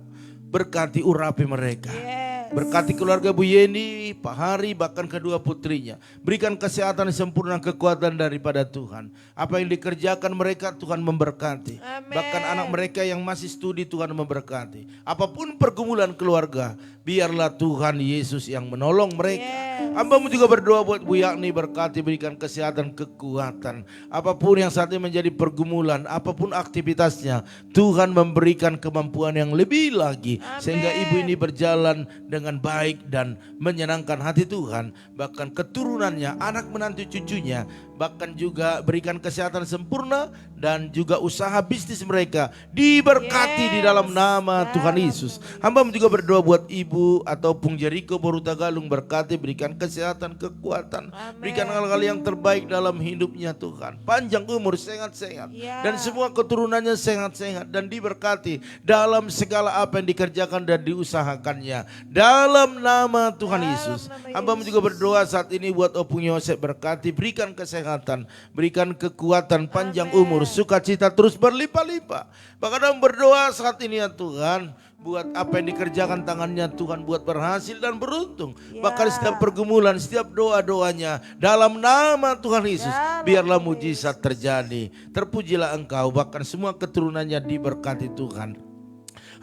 berkati, urapi mereka. Yes. Berkati keluarga Bu Yeni, Pak Hari, bahkan kedua putrinya. Berikan kesehatan sempurna, kekuatan daripada Tuhan. Apa yang dikerjakan mereka Tuhan memberkati. Amin. Bahkan anak mereka yang masih studi Tuhan memberkati. Apapun pergumulan keluarga, biarlah Tuhan Yesus yang menolong mereka. Yes. Hamba-Mu juga berdoa buat Bu Yakni, berkati, berikan kesehatan, kekuatan. Apapun yang saat ini menjadi pergumulan, apapun aktivitasnya, Tuhan memberikan kemampuan yang lebih lagi. Amin. Sehingga ibu ini berjalan dengan baik dan menyenangkan hati Tuhan. Bahkan keturunannya, anak menantu cucunya, bahkan juga berikan kesehatan sempurna. Dan juga usaha bisnis mereka diberkati di dalam nama Tuhan Yesus. Hamba-Mu juga berdoa buat ibu atau Pung Jericho Boru Tagalung, berkati, berikan kesehatan, kekuatan. Amin. Berikan hal-hal yang terbaik dalam hidupnya Tuhan. Panjang umur, sehat-sehat. Ya. Dan semua keturunannya sehat-sehat dan diberkati dalam segala apa yang dikerjakan dan diusahakannya. Dalam nama Tuhan Yesus. Hamba-Mu juga berdoa saat ini buat Opung Yosef, berkati, berikan kesehatan, berikan kekuatan, panjang umur, sukacita terus berlimpah-limpah. Bahkan Hamba berdoa saat ini ya Tuhan, buat apa yang dikerjakan tangannya Tuhan buat berhasil dan beruntung. Bahkan setiap pergumulan, setiap doa-doanya dalam nama Tuhan Yesus, biarlah mujizat terjadi. Terpujilah Engkau, bahkan semua keturunannya diberkati Tuhan.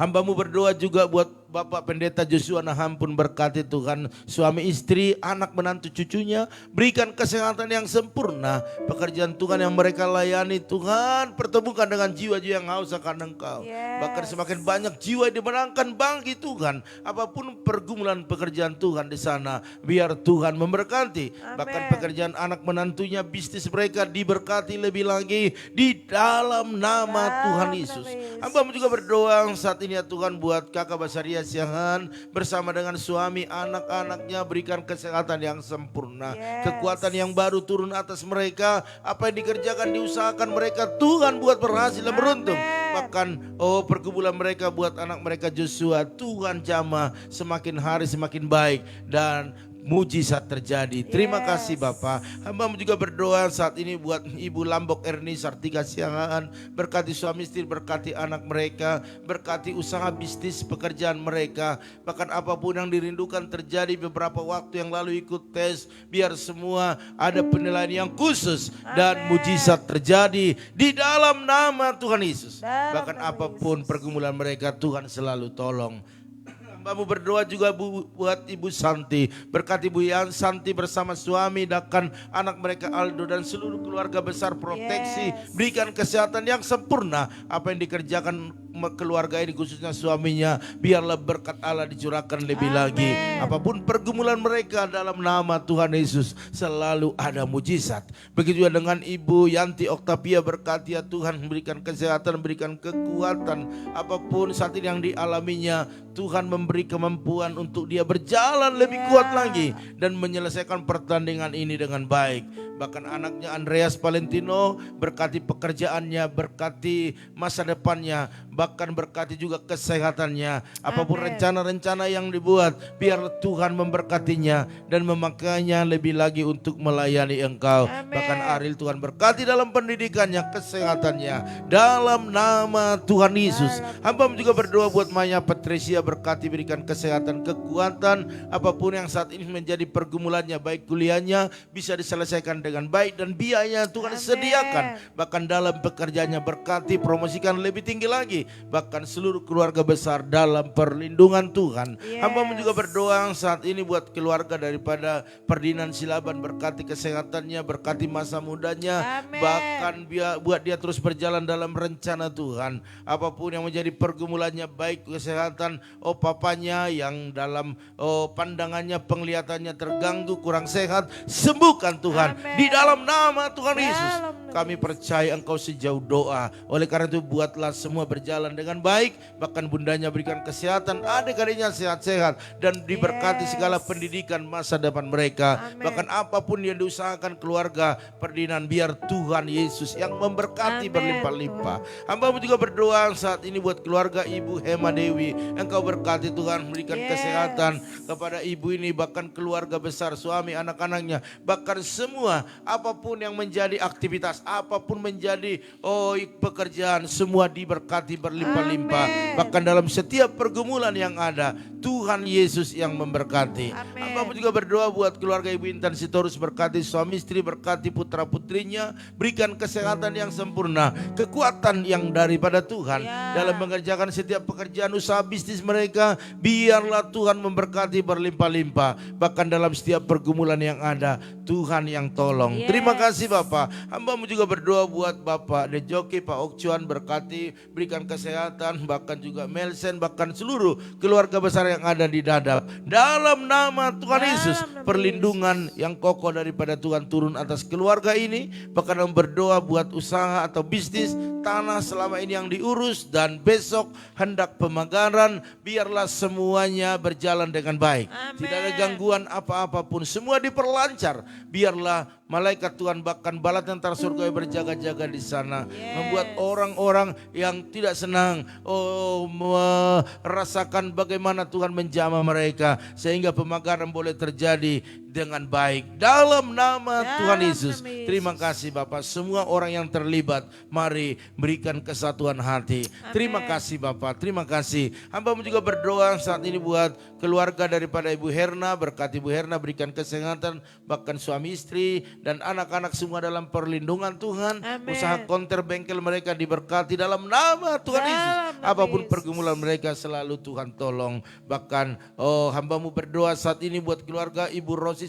Hamba-Mu berdoa juga buat Bapak Pendeta Joshua Naham, pun berkati Tuhan, suami istri, anak menantu cucunya, berikan kesehatan yang sempurna. Pekerjaan Tuhan yang mereka layani Tuhan, pertemukan dengan jiwa-jiwa yang haus akan Engkau. Yes. Bahkan semakin banyak jiwa yang dimenangkan bagi Tuhan. Apapun pergumulan pekerjaan Tuhan di sana, biar Tuhan memberkati. Amen. Bahkan pekerjaan anak menantunya, bisnis mereka diberkati lebih lagi di dalam nama Tuhan Yesus. Hamba-Mu juga berdoa saat ini ya Tuhan buat Kakak Basaria Siahan bersama dengan suami, anak-anaknya, berikan kesehatan yang sempurna. Yes. Kekuatan yang baru turun atas mereka. Apa yang dikerjakan, diusahakan mereka, Tuhan buat berhasil dan beruntung. Bahkan pergumulan mereka buat anak mereka Joshua, Tuhan jamah semakin hari semakin baik dan mujizat terjadi. Terima kasih Bapak. Hamba-Mu juga berdoa saat ini buat Ibu Lambok Erni Sartika Siangan, berkati suami istri, berkati anak mereka, berkati usaha bisnis pekerjaan mereka. Bahkan apapun yang dirindukan terjadi. Beberapa waktu yang lalu ikut tes, biar semua ada penilaian yang khusus dan mujizat terjadi di dalam nama Tuhan Yesus. Bahkan apapun pergumulan mereka, Tuhan selalu tolong. Hamba-Mu berdoa juga buat Ibu Santi, berkati Ibu Yan Santi bersama suami, dan anak mereka Aldo dan seluruh keluarga besar, proteksi, berikan kesehatan yang sempurna. Apa yang dikerjakan keluarga ini khususnya suaminya, biarlah berkat Allah dicurahkan lebih lagi. Apapun pergumulan mereka, dalam nama Tuhan Yesus selalu ada mujizat. Begitu juga dengan Ibu Yanti Oktavia, berkati ya Tuhan, berikan kesehatan, berikan kekuatan. Apapun saat ini yang dialaminya, Tuhan memberi kemampuan untuk dia berjalan lebih kuat lagi dan menyelesaikan pertandingan ini dengan baik. Bahkan anaknya Andreas Valentino, berkati pekerjaannya, berkati masa depannya, bahkan berkati juga kesehatannya. Apapun rencana-rencana yang dibuat, biar Tuhan memberkatinya dan memakainya lebih lagi untuk melayani Engkau. Bahkan Ariel, Tuhan berkati dalam pendidikannya, kesehatannya, dalam nama Tuhan Yesus. Hamba-Mu juga berdoa buat Maya Patricia, berkati, berikan kesehatan, kekuatan. Apapun yang saat ini menjadi pergumulannya, baik kuliahnya bisa diselesaikan dengan baik dan biaya Tuhan sediakan. Bahkan dalam pekerjaannya berkati, promosikan lebih tinggi lagi. Bahkan seluruh keluarga besar dalam perlindungan Tuhan. Hamba juga berdoa saat ini buat keluarga daripada Ferdinand Silaban, berkati kesehatannya, berkati masa mudanya. Bahkan buat dia terus berjalan dalam rencana Tuhan. Apapun yang menjadi pergumulannya, baik kesehatan papanya yang dalam pandangannya, penglihatannya terganggu, kurang sehat, sembuhkan Tuhan. Di dalam nama Tuhan Yesus kami percaya Engkau sejauh doa. Oleh karena itu buatlah semua berjalan dengan baik. Bahkan bundanya berikan kesehatan, adik-adiknya sehat-sehat, dan diberkati segala pendidikan masa depan mereka. Bahkan apapun yang diusahakan keluarga Ferdinand, biar Tuhan Yesus yang memberkati berlimpah-limpah. Hamba juga berdoa saat ini buat keluarga Ibu Hema Dewi. Engkau berkati Tuhan, berikan kesehatan kepada ibu ini, bahkan keluarga besar, suami, anak-anaknya, bahkan semua apapun yang menjadi aktivitas, apapun menjadi pekerjaan, semua diberkati berlimpah-limpah. Bahkan dalam setiap pergumulan yang ada, Tuhan Yesus yang memberkati. Hamba juga berdoa buat keluarga Ibu Intan Sitorus, berkati suami istri, berkati putra putrinya, berikan kesehatan yang sempurna, kekuatan yang daripada Tuhan dalam mengerjakan setiap pekerjaan usaha bisnis mereka. Biarlah Tuhan memberkati berlimpah-limpah. Bahkan dalam setiap pergumulan yang ada, Tuhan yang tolong. Terima kasih Bapak. Hamba juga berdoa buat Bapak Dejoki, Pak Okcuan, berkati, berikan kesehatan, bahkan juga Melsen, bahkan seluruh keluarga besar yang ada di Dadap. Dalam nama Tuhan Yesus, perlindungan yang kokoh daripada Tuhan turun atas keluarga ini. Bahkan berdoa buat usaha atau bisnis, tanah selama ini yang diurus, dan besok hendak pemagaran, biarlah semuanya berjalan dengan baik. Tidak ada gangguan apa-apa pun, semua diperlancar. Biarlah malaikat Tuhan, bahkan bala tentara surga berjaga-jaga di sana, membuat orang-orang yang tidak senang merasakan bagaimana Tuhan menjamah mereka, sehingga pemagaran boleh terjadi dengan baik. Dalam nama Tuhan Yesus. Terima kasih Bapak. Semua orang yang terlibat, mari berikan kesatuan hati. Terima kasih Bapak. Terima kasih. Hamba juga berdoa saat ini buat keluarga daripada Ibu Herna, berkati Ibu Herna, berikan kesehatan, bahkan suami istri dan anak-anak semua dalam perlindungan Tuhan. Usaha konter bengkel mereka diberkati dalam nama Tuhan Yesus. Apapun pergumulan mereka, selalu Tuhan tolong. Bahkan hambamu berdoa saat ini buat keluarga Ibu Rosi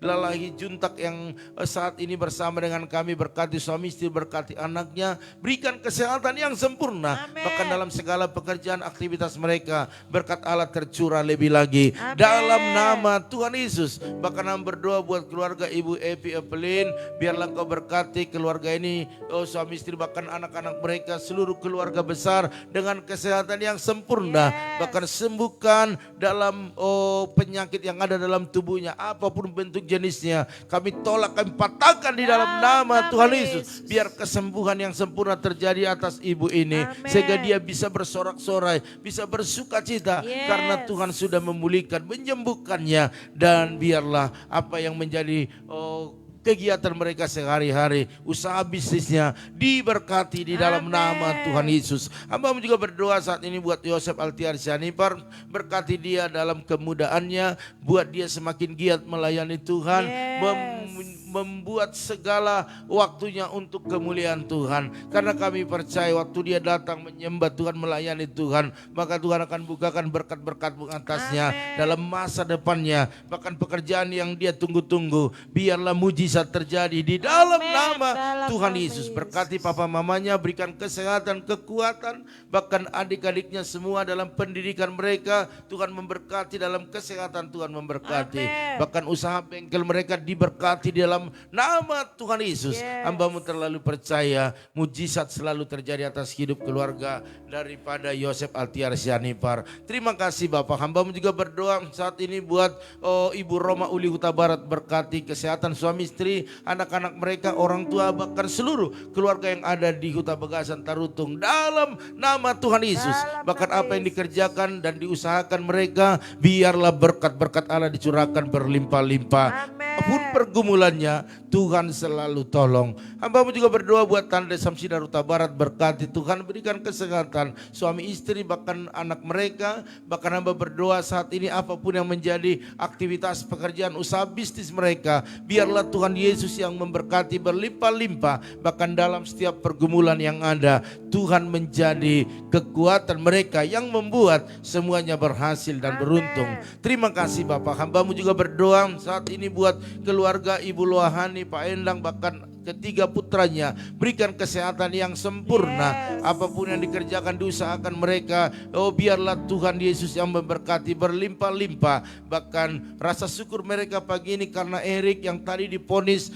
Lalahi Juntak yang saat ini bersama dengan kami, berkati suami istri, berkati anaknya, berikan kesehatan yang sempurna. Bahkan dalam segala pekerjaan aktivitas mereka, berkat Allah tercurah lebih lagi. Dalam nama Tuhan Yesus. Bahkan hamba berdoa buat keluarga Ibu Evi Evelyn, biarlah Engkau berkati keluarga ini, suami istri, bahkan anak-anak mereka, seluruh keluarga besar dengan kesehatan yang sempurna. Bahkan sembuhkan dalam penyakit yang ada dalam tubuhnya, apapun bentuk jenisnya, kami tolak, kami patahkan di dalam nama Tuhan Yesus. Biar kesembuhan yang sempurna terjadi atas ibu ini, sehingga dia bisa bersorak-sorai, bisa bersuka cita, karena Tuhan sudah memulihkan, menyembuhkannya. Dan biarlah apa yang menjadi kegiatan mereka sehari-hari, usaha bisnisnya diberkati di dalam nama Tuhan Yesus. Hamba juga berdoa saat ini buat Yosef Altiar Sianipar, berkati dia dalam kemudaannya, buat dia semakin giat melayani Tuhan, membuat segala waktunya untuk kemuliaan Tuhan. Karena kami percaya waktu dia datang menyembah Tuhan, melayani Tuhan, maka Tuhan akan bukakan berkat-berkat atasnya dalam masa depannya. Bahkan pekerjaan yang dia tunggu-tunggu, biarlah mujizat terjadi di dalam nama Tuhan Yesus. Berkati papa mamanya, berikan kesehatan, kekuatan, bahkan adik-adiknya semua dalam pendidikan mereka, Tuhan memberkati dalam kesehatan, Tuhan memberkati. Bahkan usaha bengkel mereka diberkati di dalam nama Tuhan Yesus. Hambamu terlalu percaya mujizat selalu terjadi atas hidup keluarga daripada Yosef Altiar Sianipar. Terima kasih Bapak. Hambamu juga berdoa saat ini buat Ibu Roma Uli Huta Barat, berkati kesehatan suami istri, anak-anak mereka, orang tua, bahkan seluruh keluarga yang ada di Huta Bagasan Tarutung dalam nama Tuhan Yesus. Bahkan apa yang dikerjakan dan diusahakan mereka, biarlah berkat-berkat Allah dicurahkan berlimpah-limpah. apapun pergumulannya, Tuhan selalu tolong. Hamba-Mu juga berdoa buat Tanda Samsida Ruta Barat, berkati Tuhan, berikan kesehatan suami istri bahkan anak mereka. Bahkan hamba berdoa saat ini apapun yang menjadi aktivitas pekerjaan usaha bisnis mereka, biarlah Tuhan Yesus yang memberkati berlimpah-limpah. Bahkan dalam setiap pergumulan yang ada, Tuhan menjadi kekuatan mereka yang membuat semuanya berhasil dan beruntung. Terima kasih Bapak. Hamba-Mu juga berdoa saat ini buat keluarga Ibu Luahani, Pak Endang, bahkan ketiga putranya, berikan kesehatan yang sempurna. Apapun yang dikerjakan, diusahakan mereka, oh biarlah Tuhan Yesus yang memberkati berlimpah-limpah. Bahkan rasa syukur mereka pagi ini karena Erik yang tadi diponis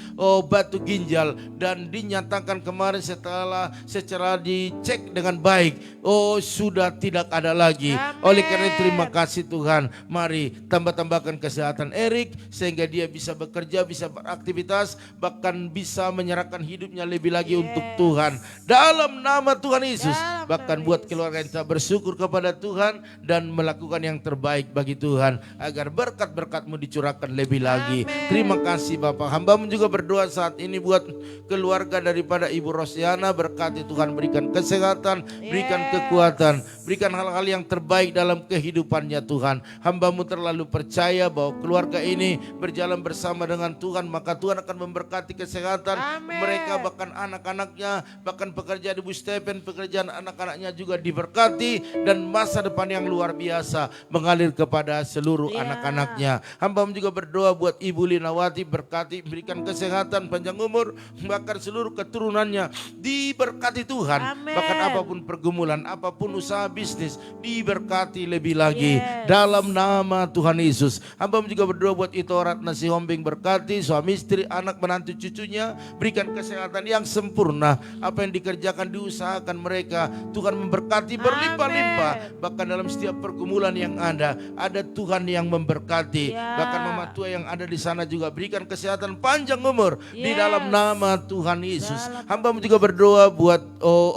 batu ginjal dan dinyatakan kemarin secara dicek dengan baik, sudah tidak ada lagi. Oleh karena itu terima kasih Tuhan. Mari tambah-tambahkan kesehatan Erik sehingga dia bisa bekerja, bisa beraktivitas, bahkan bisa menyerahkan hidupnya lebih lagi untuk Tuhan. Dalam nama Tuhan Yesus. Bahkan buat keluarga yang tak bersyukur kepada Tuhan dan melakukan yang terbaik bagi Tuhan. Agar berkat-berkat-Mu dicurahkan lebih lagi. Terima kasih Bapak. Hamba-Mu juga berdoa saat ini buat keluarga daripada Ibu Rosiana. Berkati Tuhan, berikan kesehatan, berikan kekuatan, berikan hal-hal yang terbaik dalam kehidupannya Tuhan. Hamba-Mu terlalu percaya bahwa keluarga ini berjalan bersama dengan Tuhan, maka Tuhan akan memberkati kesehatan mereka, bahkan anak-anaknya, bahkan pekerjaan Ibu Stephen, pekerjaan anak-anaknya juga diberkati dan masa depan yang luar biasa mengalir kepada seluruh anak-anaknya. Hamba juga berdoa buat Ibu Linawati, berkati, berikan kesehatan, panjang umur, bahkan seluruh keturunannya diberkati Tuhan. Bahkan apapun pergumulan, apapun usaha bisnis, diberkati lebih lagi dalam nama Tuhan Yesus. Hamba juga berdoa buat Ito Ratna Sihombing, berkati suami istri, anak menantu cucunya, berikan kesehatan yang sempurna. Apa yang dikerjakan, diusahakan mereka, Tuhan memberkati berlimpah-limpah. Bahkan dalam setiap pergumulan yang ada Tuhan yang memberkati. Bahkan mama tua yang ada di sana juga berikan kesehatan, panjang umur di dalam nama Tuhan Yesus. Hamba juga berdoa buat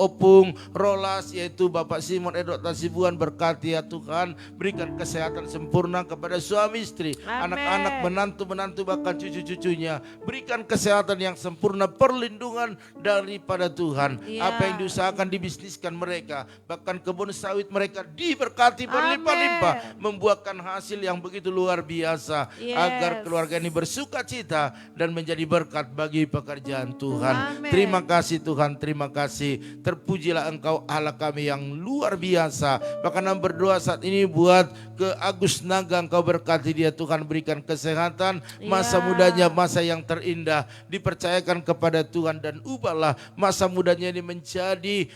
Opung Rolas, yaitu Bapak Simon Edward Tasibuan, berkati ya Tuhan, berikan kesehatan sempurna kepada suami istri, anak-anak, menantu-menantu, bahkan cucu-cucunya. Berikan kesehatan yang sempurna, perlindungan daripada Tuhan. Apa yang diusahakan, dibisniskan mereka, bahkan kebun sawit mereka diberkati berlimpah-limpah, membuahkan hasil yang begitu luar biasa. Agar keluarga ini bersuka cita dan menjadi berkat bagi pekerjaan Tuhan. Terima kasih Tuhan, terima kasih. Terpujilah Engkau Allah kami yang luar biasa. Bahkan kami berdoa saat ini buat ke Agus Naga, Engkau berkati dia Tuhan, berikan kesehatan, masa mudanya masa yang terindah, dipercayakan kepada Tuhan, dan ubahlah masa mudanya ini menjadi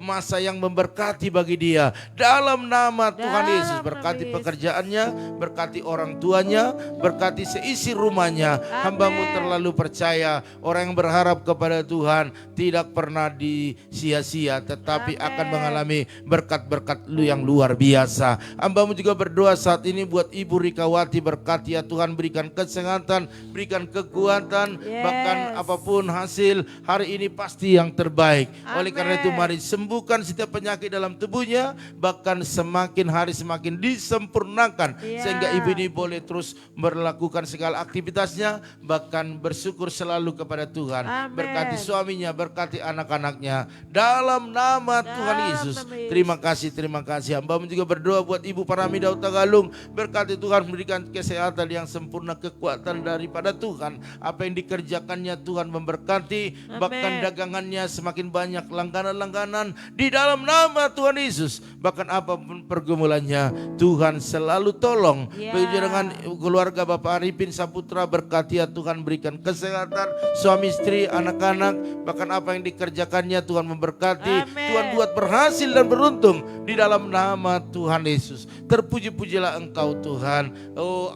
masa yang memberkati bagi dia dalam nama Tuhan Yesus. Berkati pekerjaannya, berkati orang tuanya, berkati seisi rumahnya. Hamba-Mu terlalu percaya orang yang berharap kepada Tuhan tidak pernah disia-sia, tetapi akan mengalami berkat-berkat yang luar biasa. Hamba-Mu juga berdoa saat ini buat Ibu Rikawati, berkati ya Tuhan, berikan kesehatan, berikan kekuatan, bahkan apapun hasil hari ini pasti yang terbaik. Oleh karena itu mari sembuhkan setiap penyakit dalam tubuhnya, bahkan semakin hari semakin disempurnakan, sehingga ibu ini boleh terus melakukan segala aktivitasnya, bahkan bersyukur selalu kepada Tuhan. Berkati suaminya, berkati anak-anaknya dalam nama Tuhan Yesus. Terima kasih, terima kasih. Hamba juga berdoa buat Ibu Paramida Utagalung, berkati Tuhan, berikan kesehatan yang sempurna, kekuatan daripada Tuhan. Apa yang dikerjakannya Tuhan memberkati, bahkan dagangannya semakin banyak langganan-langganan di dalam nama Tuhan Yesus. Bahkan apapun pergumulannya, Tuhan selalu tolong. Begitu dengan keluarga Bapak Arifin Saputra, berkati ya Tuhan, berikan kesehatan, suami istri, anak-anak, bahkan apa yang dikerjakannya Tuhan memberkati. Tuhan buat berhasil dan beruntung di dalam nama Tuhan Yesus. Terpuji-pujilah Engkau Tuhan.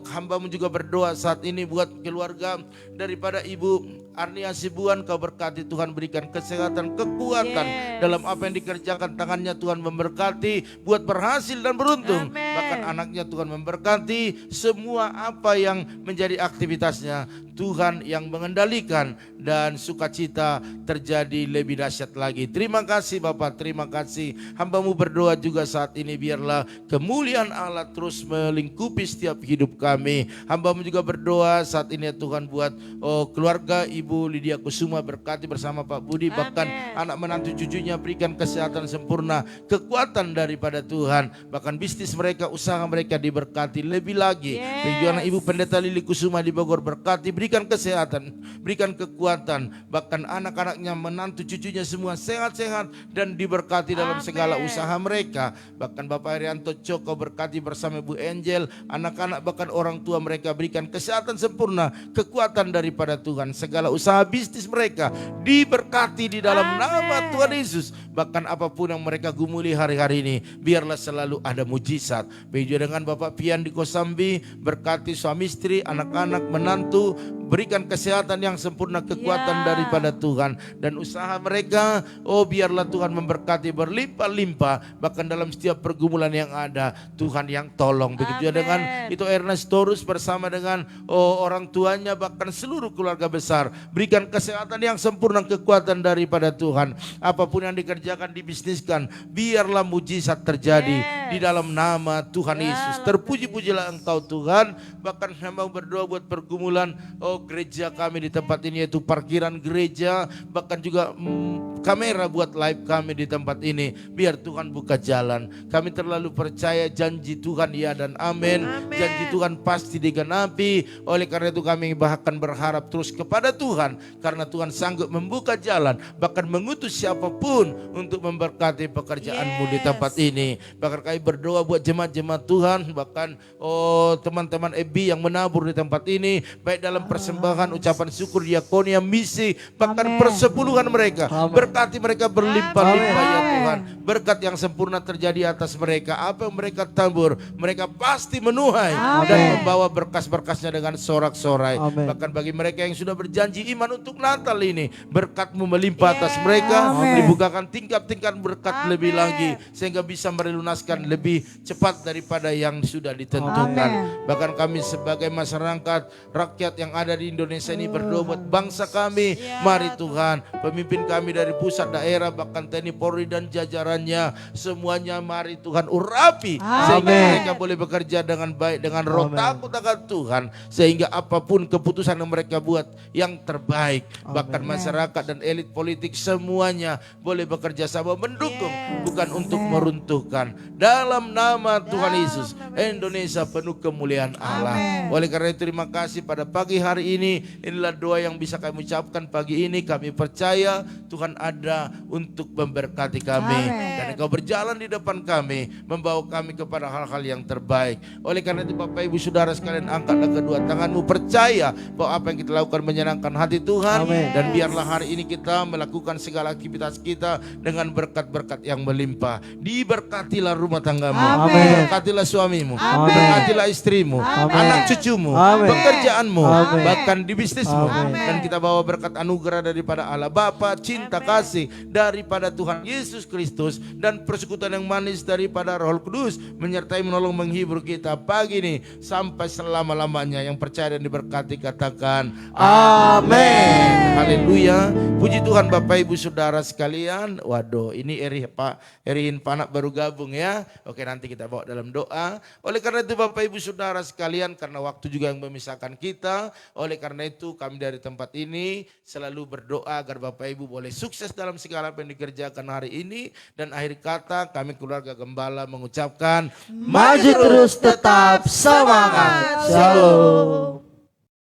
Hamba-Mu juga berdoa saat ini buat keluarga daripada Ibu Arnia Sibuan, Kau berkati Tuhan, berikan kesehatan, kekuatan dalam apa yang dikerjakan tangannya Tuhan memberkati, buat berhasil dan beruntung. Amin. Bahkan anaknya Tuhan memberkati, semua apa yang menjadi aktivitasnya Tuhan yang mengendalikan, dan sukacita terjadi lebih dahsyat lagi. Terima kasih Bapak, terima kasih. Hamba-Mu berdoa juga saat ini, biarlah kemuliaan Allah terus melingkupi setiap hidup kami. Hamba-Mu juga berdoa saat ini ya Tuhan, buat keluarga Ibu Lydia Kusuma, berkati bersama Pak Budi, bahkan anak menantu cucunya, berikan kesehatan sempurna, kekuatan daripada Tuhan. Bahkan bisnis mereka, usaha mereka diberkati lebih lagi. Perjuangan Ibu Pendeta Lili Kusuma di Bogor, berkati, berikan kesehatan, berikan kekuatan. Bahkan anak-anaknya, menantu cucunya semua sehat-sehat dan diberkati dalam segala usaha mereka. Bahkan Bapak Herianto Coko, berkati bersama Bu Angel, anak-anak bahkan orang tua mereka, berikan kesehatan sempurna, kekuatan daripada Tuhan. Segala usaha bisnis mereka diberkati di dalam nama Tuhan Yesus. Bahkan apapun yang mereka gumuli hari-hari ini, biarlah selalu ada mujizat. Begitu dengan Bapak Pian di Kosambi, berkati suami istri, anak-anak, menantu, berikan kesehatan yang sempurna, kekuatan daripada Tuhan. Dan usaha mereka, biarlah Tuhan memberkati berlimpah-limpah. Bahkan dalam setiap pergumulan yang ada, Tuhan yang tolong. Begitu dengan itu Ernest Torus bersama dengan orang tuanya, bahkan seluruh keluarga besar, berikan kesehatan yang sempurna, kekuatan daripada Tuhan. Apapun yang dikerjakan, dibisniskan, biarlah mujizat terjadi di dalam nama Tuhan Yesus. Terpuji-pujilah Engkau Tuhan. Bahkan saya mau berdoa buat pergumulan gereja kami di tempat ini, yaitu parkiran gereja, bahkan juga kamera buat live kami di tempat ini. Biar Tuhan buka jalan. Kami terlalu percaya janji Tuhan ya dan amin. Janji Tuhan pasti digenapi. Oleh karena itu kami bahkan berharap terus kepada Tuhan, karena Tuhan sanggup membuka jalan, bahkan mengutus siapapun untuk memberkati pekerjaanmu di tempat ini. Bahkan kami berdoa buat jemaat-jemaat Tuhan, bahkan teman-teman EBI yang menabur di tempat ini, baik dalam persembahan, ucapan syukur, diakonia, misi, bahkan persepuluhan mereka. Berkati mereka berlimpah-limpah ya Tuhan. Berkat yang sempurna terjadi atas mereka. Apa yang mereka tabur, mereka pasti menuai dan membawa berkas-berkasnya dengan sorak-sorai. Bahkan bagi mereka yang sudah berjanji iman untuk Natal ini, berkat-Mu melimpah atas mereka. Dibukakan tingkat-tingkat berkat lebih lagi, sehingga bisa melunaskan lebih cepat daripada yang sudah ditentukan. Bahkan kami sebagai masyarakat, rakyat yang ada di Indonesia ini, berdoa buat bangsa kami. Mari Tuhan, pemimpin kami dari pusat, daerah, bahkan TNI, Polri dan jajarannya, semuanya mari Tuhan urapi, sehingga mereka boleh bekerja dengan baik, dengan roh takut akan Tuhan, sehingga apapun keputusan yang mereka buat yang terbaik. Bahkan masyarakat dan elit politik semuanya boleh bekerja sama mendukung, bukan untuk meruntuhkan. Dalam nama Tuhan Yesus, Indonesia penuh kemuliaan Allah. Oleh karena itu terima kasih pada pagi hari ini. Inilah doa yang bisa kami ucapkan pagi ini. Kami percaya Tuhan ada untuk memberkati kami. Dan Engkau berjalan di depan kami, membawa kami kepada hal-hal yang terbaik. Oleh karena itu Bapak Ibu Saudara sekalian, angkatlah kedua tanganmu, percaya bahwa apa yang kita lakukan menyenangkan hati Tuhan. Dan biarlah hari ini kita melakukan segala aktivitas kita dengan berkat-berkat yang melimpah. Diberkatilah rumah tanggamu, diberkatilah suamimu, diberkatilah istrimu, anak cucumu, pekerjaanmu, bahkan di bisnismu. Dan kita bawa berkat anugerah daripada Allah Bapa, cinta kasih daripada Tuhan Yesus Kristus, dan persekutuan yang manis daripada Roh Kudus menyertai, menolong, menghibur kita pagi ini sampai selama-lamanya. Yang percaya dan diberkati katakan amin. Haleluya. Puji Tuhan Bapak Ibu Saudara sekalian. Waduh, ini Erihin Panak baru gabung ya. Oke, nanti kita bawa dalam doa. Oleh karena itu Bapak Ibu Saudara sekalian, karena waktu juga yang memisahkan kita, oleh karena itu kami dari tempat ini selalu berdoa agar Bapak Ibu boleh sukses dalam segala apa yang dikerjakan hari ini. Dan akhir kata kami keluarga Gembala mengucapkan maju terus, tetap semangat. Shalom.